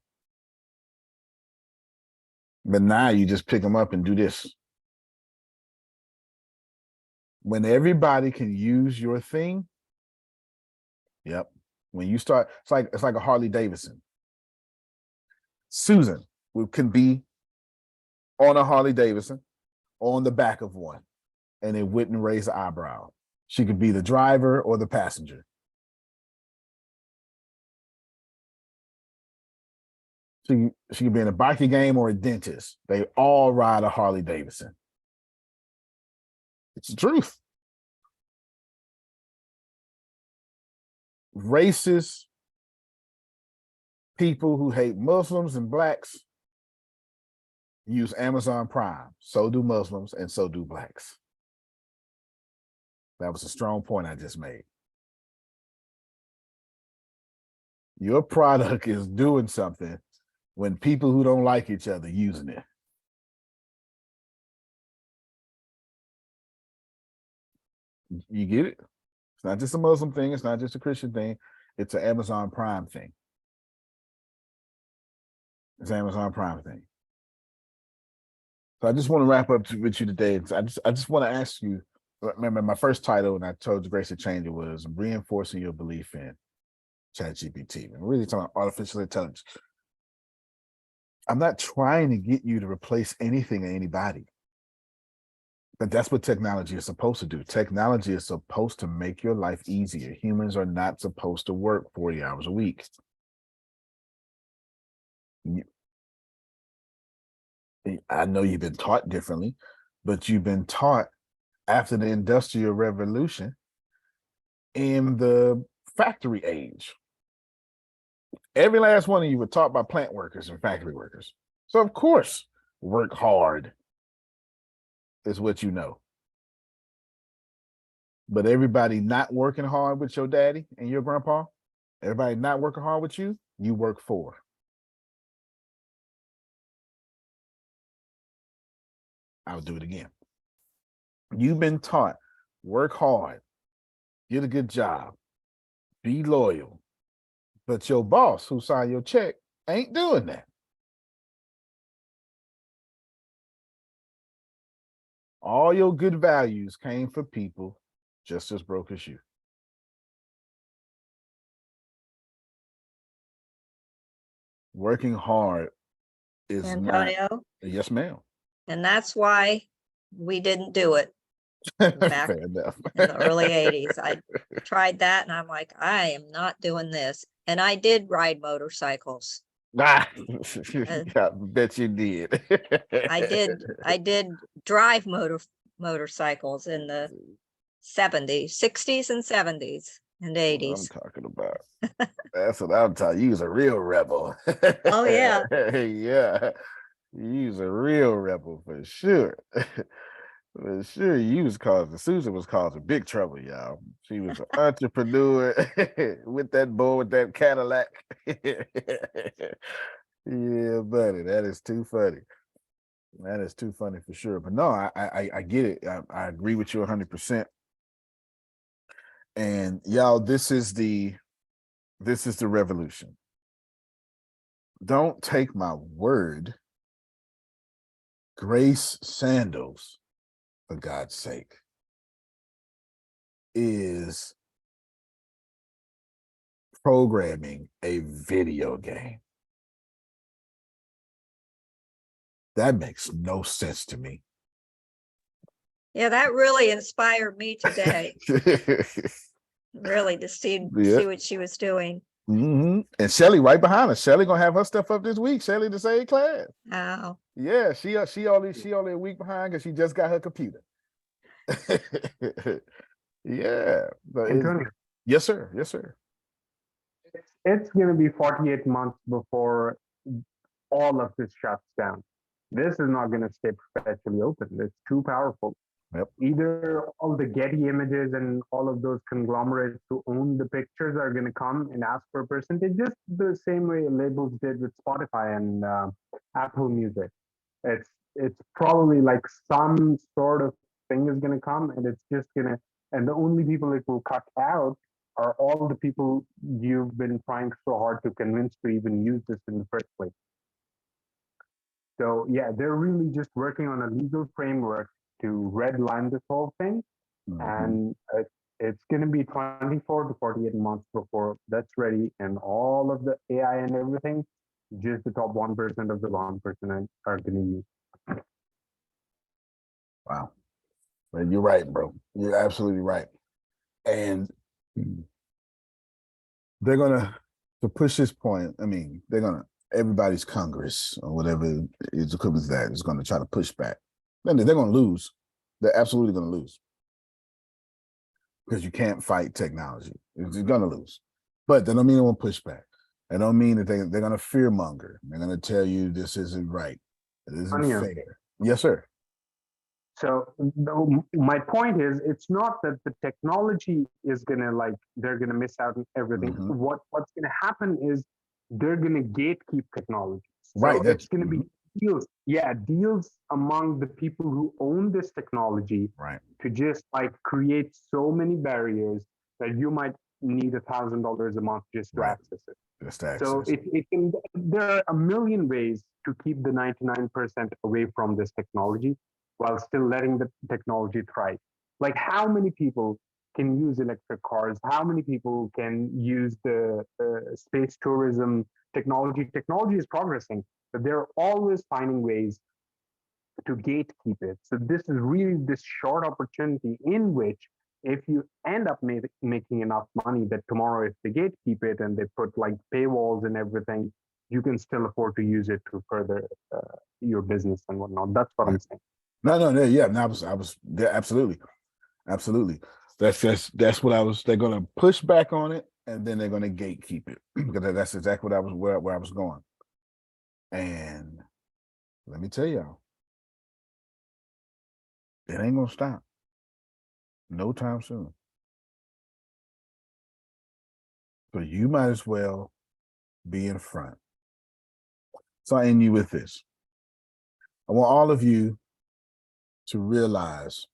But now you just pick them up and do this. When everybody can use your thing, yep. When you start, it's like a Harley Davidson. Susan can be on a Harley Davidson, on the back of one, and it wouldn't raise an eyebrow. She could be the driver or the passenger. She could be in a biker game or a dentist. They all ride a Harley Davidson. It's the truth. Racist people who hate Muslims and blacks use Amazon Prime. So do Muslims and so do blacks. That was a strong point I just made. Your product is doing something when people who don't like each other using it. You get it? It's not just a Muslim thing. It's not just a Christian thing. It's an Amazon Prime thing. It's an Amazon Prime thing. So I just want to wrap up with you today. I just want to ask you, remember my first title, and I told you Grace to change it, was reinforcing your belief in ChatGPT. I'm really talking about artificial intelligence. I'm not trying to get you to replace anything or anybody. But that's what technology is supposed to do. Technology is supposed to make your life easier. Humans are not supposed to work 40 hours a week. I know you've been taught differently, but you've been taught after the Industrial Revolution in the factory age. Every last one of you were taught by plant workers and factory workers. So of course, work hard is what you know. But everybody not working hard with your daddy and your grandpa, everybody not working hard with you, you work for. I'll do it again. You've been taught, work hard, get a good job, be loyal. But your boss who signed your check ain't doing that. All your good values came from people just as broke as you. Working hard is not.
Antonio,
Yes, ma'am.
and that's why we didn't do it back
Fair enough.
in the early 80s. I tried that and I'm like, I am not doing this. And I did ride motorcycles.
I bet you did.
I did drive motorcycles in the 70s, 60s and 70s and
That's what I'm
80s.
talking about. That's what I'm talking. You was a real rebel.
Oh yeah.
Yeah. You was a real rebel for sure. For sure. Susan was causing big trouble, y'all. She was an entrepreneur with that boy with that Cadillac. Yeah, buddy. That is too funny. That is too funny for sure. But no, I get it. I agree with you 100%. And y'all, this is the revolution. Don't take my word. Grace Sandals, for God's sake, is programming a video game. That makes no sense to me.
Yeah, that really inspired me today. Really, to see what she was doing.
And Shelly right behind us. Shelly gonna have her stuff up this week. Shelly the same class.
Oh.
Yeah, she only a week behind because she just got her computer. Yeah.
Antonio,
Yes, sir. Yes, sir.
it's going to be 48 months before all of this shuts down. This is not going to stay perpetually open. It's too powerful.
Yep.
Either all the Getty images and all of those conglomerates who own the pictures are going to come and ask for a percentage, just the same way labels did with Spotify and Apple Music. It's probably like some sort of thing is going to come, and it's just going to, and the only people it will cut out are all the people you've been trying so hard to convince to even use this in the first place. So yeah, they're really just working on a legal framework to redline this whole thing. And it's going to be 24 to 48 months before that's ready, and all of the AI and everything, just the top 1% of the 1% are going to use.
Wow. Well, you're right, bro. You're absolutely right. And they're gonna, to push this point, I mean, everybody's Congress or whatever is equivalent to that is gonna try to push back. Then they're gonna lose. They're absolutely gonna lose. Because you can't fight technology. You're gonna lose. But that don't mean they won't push back. That don't mean that they're gonna fear monger. They're gonna tell you this isn't right. It isn't fair. Yes, sir.
So my point is, it's not that the technology is gonna they're gonna miss out on everything. What's gonna happen is they're gonna gatekeep technology. So
right.
It's gonna be deals among the people who own this technology,
right,
to just create so many barriers that you might need $1,000 a month just to access it. So there are a million ways to keep the 99% away from this technology while still letting the technology thrive. Like, how many people can use electric cars? How many people can use the space tourism technology? Technology is progressing, but they're always finding ways to gatekeep it. So this is really this short opportunity in which, if you end up making enough money that tomorrow, if they gatekeep it and they put paywalls and everything, you can still afford to use it to further your business and whatnot. That's what I'm saying.
No, yeah. No, I was yeah, absolutely. That's what I was. They're gonna push back on it, and then they're gonna gatekeep it because that's exactly where I was going. And let me tell y'all, it ain't gonna stop no time soon. So you might as well be in front. So I end you with this. I want all of you to realize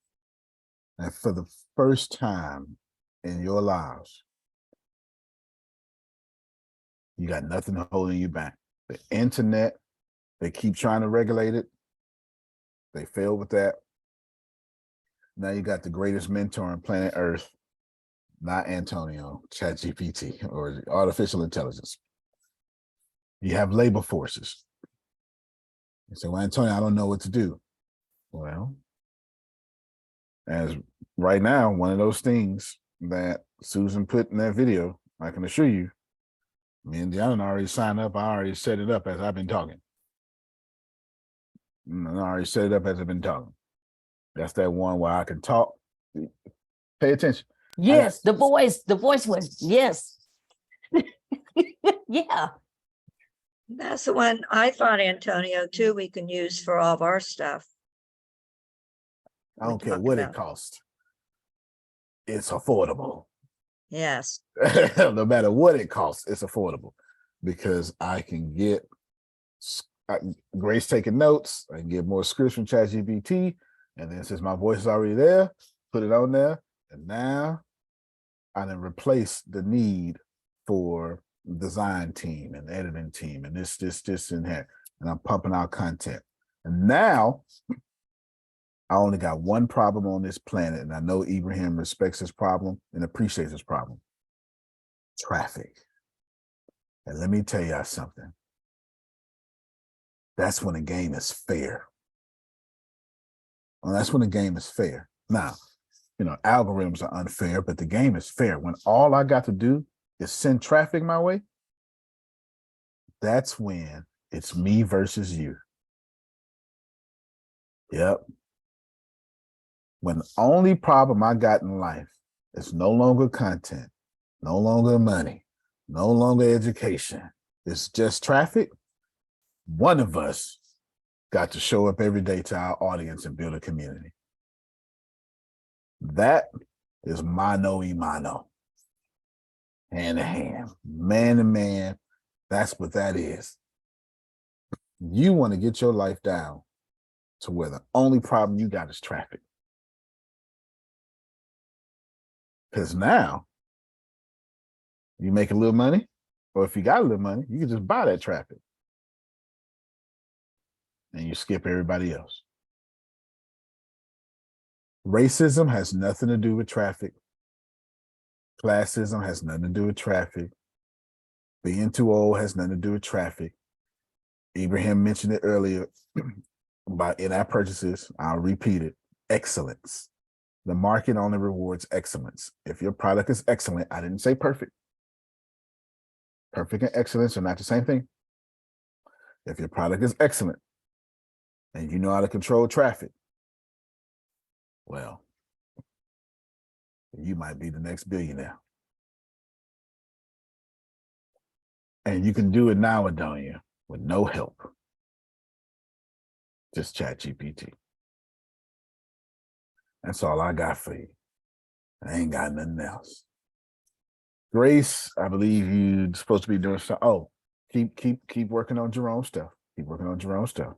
that for the first time in your lives, you got nothing holding you back. The internet, they keep trying to regulate it. They failed with that. Now you got the greatest mentor on planet Earth, not Antonio, ChatGPT, or artificial intelligence. You have labor forces. You say, well, Antonio, I don't know what to do. Well, as right now, one of those things that Susan put in that video, I can assure you, me and Deanna already signed up. I already set it up as I've been talking. I already set it up as I've been talking. That's that one where I can talk. Pay attention.
Yes, the voice was, yes. Yeah.
That's the one I thought, Antonio, too, we can use for all of our stuff.
I don't care what it costs. It's affordable.
Yes.
No matter what it costs, it's affordable because I can get Grace taking notes. I can get more scripts from ChatGPT. And then since my voice is already there, put it on there. And now I then replace the need for design team and editing team and this and that. And I'm pumping out content. And now I only got one problem on this planet. And I know Ibrahim respects his problem and appreciates his problem. Traffic. And let me tell y'all something. That's when the game is fair. Well, that's when the game is fair. Now, you know, algorithms are unfair, but the game is fair. When all I got to do is send traffic my way, that's when it's me versus you. Yep. When the only problem I got in life is no longer content, no longer money, no longer education, it's just traffic, one of us got to show up every day to our audience and build a community. That is mano y mano, hand to hand, man to man. That's what that is. You want to get your life down to where the only problem you got is traffic. Because now you make a little money, or if you got a little money, you can just buy that traffic. And you skip everybody else. Racism has nothing to do with traffic. Classism has nothing to do with traffic. Being too old has nothing to do with traffic. Ibrahim mentioned it earlier about in our purchases. I'll repeat it. Excellence. The market only rewards excellence. If your product is excellent, I didn't say perfect. Perfect and excellence are not the same thing. If your product is excellent and you know how to control traffic, well, you might be the next billionaire. And you can do it now, Adonia, with no help. Just ChatGPT. That's all I got for you. I ain't got nothing else. Grace, I believe you're supposed to be doing something. Oh, keep working on Jerome's stuff. Keep working on Jerome's stuff.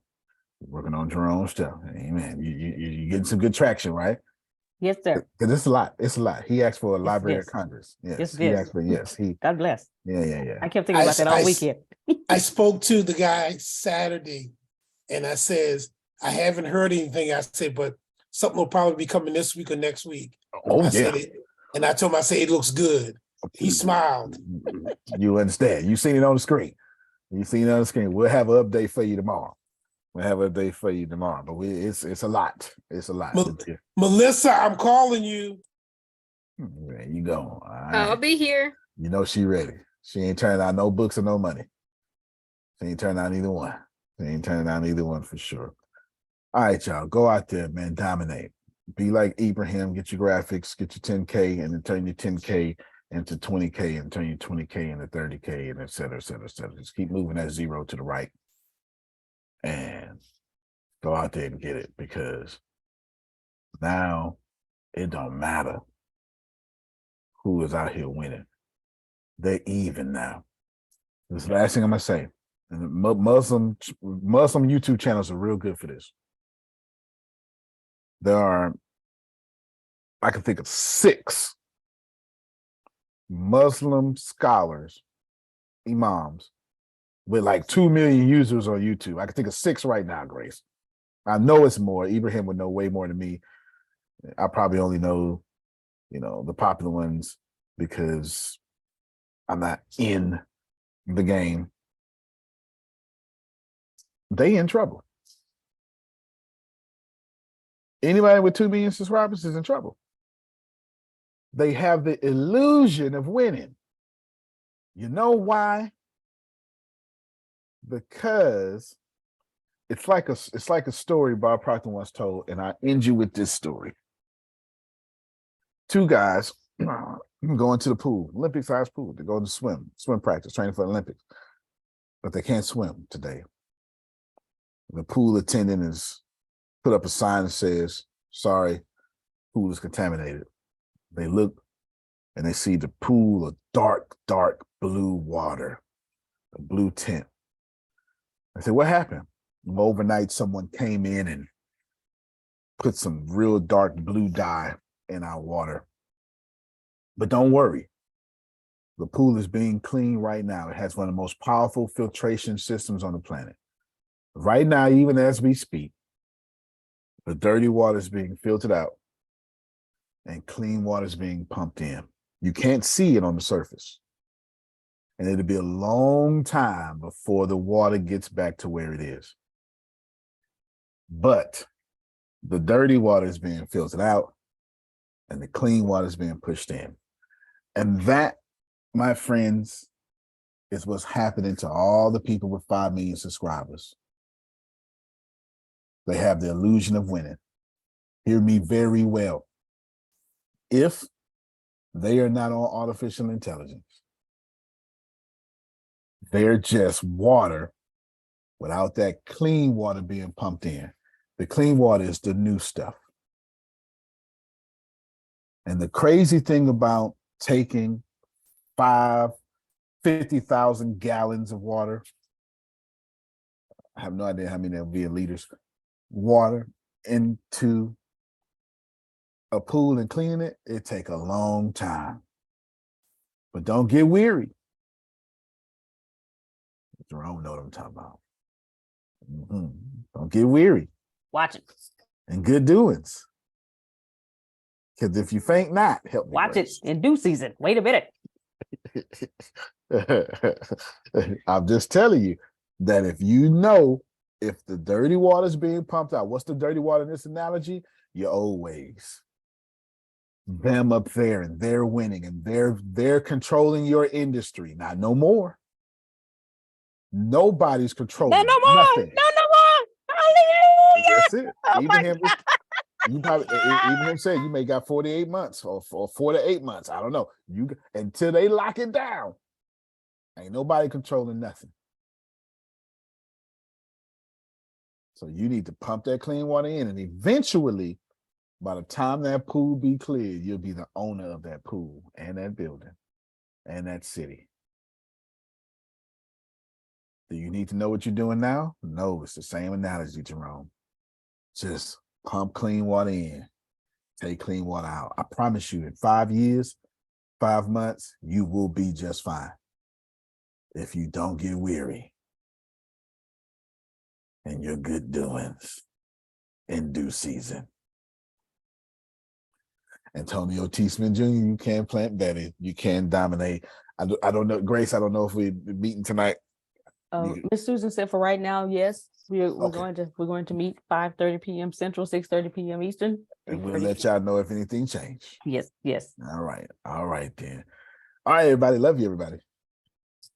Keep working on Jerome's stuff. Amen. You're getting some good traction, right?
Yes, sir.
Because it's a lot. It's a lot. He asked for a Library of Congress. Yes. He asked for
God bless.
Yeah.
I kept thinking about that all weekend.
I spoke to the guy Saturday and I says, I haven't heard anything. I said, but something will probably be coming this week or next week.
Oh,
I said it, and I told him, I said, it looks good. He smiled.
You understand. You seen it on the screen. You seen it on the screen. We'll have an update for you tomorrow. But it's a lot. It's a lot.
Melissa, I'm calling you.
There you go.
I'll be here.
You know she ready. She ain't turning out no books or no money. She ain't turning out either one. She ain't turning out either one for sure. All right, y'all. Go out there, man. Dominate. Be like Ibrahim. Get your graphics. Get your 10K, and then turn your 10K into 20K, and turn your 20K into 30K, and et cetera, et cetera, et cetera. Just keep moving that zero to the right. And go out there and get it, because now it don't matter who is out here winning. They're even now. This is the last thing I'm gonna say. And the Muslim YouTube channels are real good for this. There are, I can think of 6 Muslim scholars, imams, with like 2 million users on YouTube. I can think of 6 right now, Grace. I know it's more. Ibrahim would know way more than me. I probably only know, the popular ones because I'm not in the game. They in trouble. Anybody with 2 million subscribers is in trouble. They have the illusion of winning. You know why? Because it's like a story Bob Proctor once told, and I end you with this story. 2 guys going to the pool, Olympic-sized pool. They go to swim practice, training for the Olympics, but they can't swim today. The pool attendant has put up a sign that says, "Sorry, pool is contaminated." They look and they see the pool of dark, dark blue water, a blue tint. I said, "What happened?" Well, overnight, someone came in and put some real dark blue dye in our water. But don't worry. The pool is being cleaned right now. It has one of the most powerful filtration systems on the planet. Right now, even as we speak, the dirty water is being filtered out and clean water is being pumped in. You can't see it on the surface. And it'll be a long time before the water gets back to where it is. But the dirty water is being filtered out and the clean water is being pushed in. And that, my friends, is what's happening to all the people with 5 million subscribers. They have the illusion of winning. Hear me very well. If they are not on artificial intelligence, they're just water without that clean water being pumped in. The clean water is the new stuff. And the crazy thing about taking 50,000 gallons of water, I have no idea how many there will be in liters, water into a pool and cleaning it, it take a long time. But don't get weary. Jerome know what I'm talking about. Don't get weary.
Watch it.
And good doings. Because if you faint not, help me.
Watch it in due season. Wait a minute.
I'm just telling you that if the dirty water is being pumped out, what's the dirty water in this analogy? Your old ways. Them up there, and they're winning, and they're controlling your industry. Not no more. Nobody's controlling
No more.
nothing.
No more. Hallelujah.
That's it.
Oh my
Even him said you may got 48 months or 4 to 8 months. I don't know. Until they lock it down. Ain't nobody controlling nothing. So you need to pump that clean water in, and eventually, by the time that pool be cleared, you'll be the owner of that pool and that building and that city. Do you need to know what you're doing now? No, it's the same analogy, Jerome. Just pump clean water in, take clean water out. I promise you, in 5 years, 5 months, you will be just fine. If you don't get weary in your good doings in due season. Antonio T. Smith Jr., you can plant better. You can dominate. I don't know, Grace, I don't know if we're meeting tonight.
Miss Susan said for right now, yes, we're going to meet 5:30 p.m. Central, 6:30 p.m. Eastern.
And we'll let y'all know if anything changed.
Yes.
All right then. All right, everybody. Love you, everybody.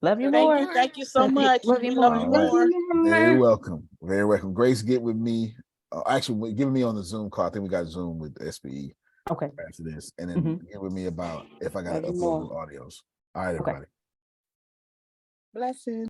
Love you more.
Thank you so much.
Love you
Love
more.
you more.
Very welcome. Very welcome. Grace, get with me. Actually, give me on the Zoom call. I think we got Zoom with SPE.
Okay.
After this, and then get with me about if I got to upload the audios. All right, everybody.
Blessings.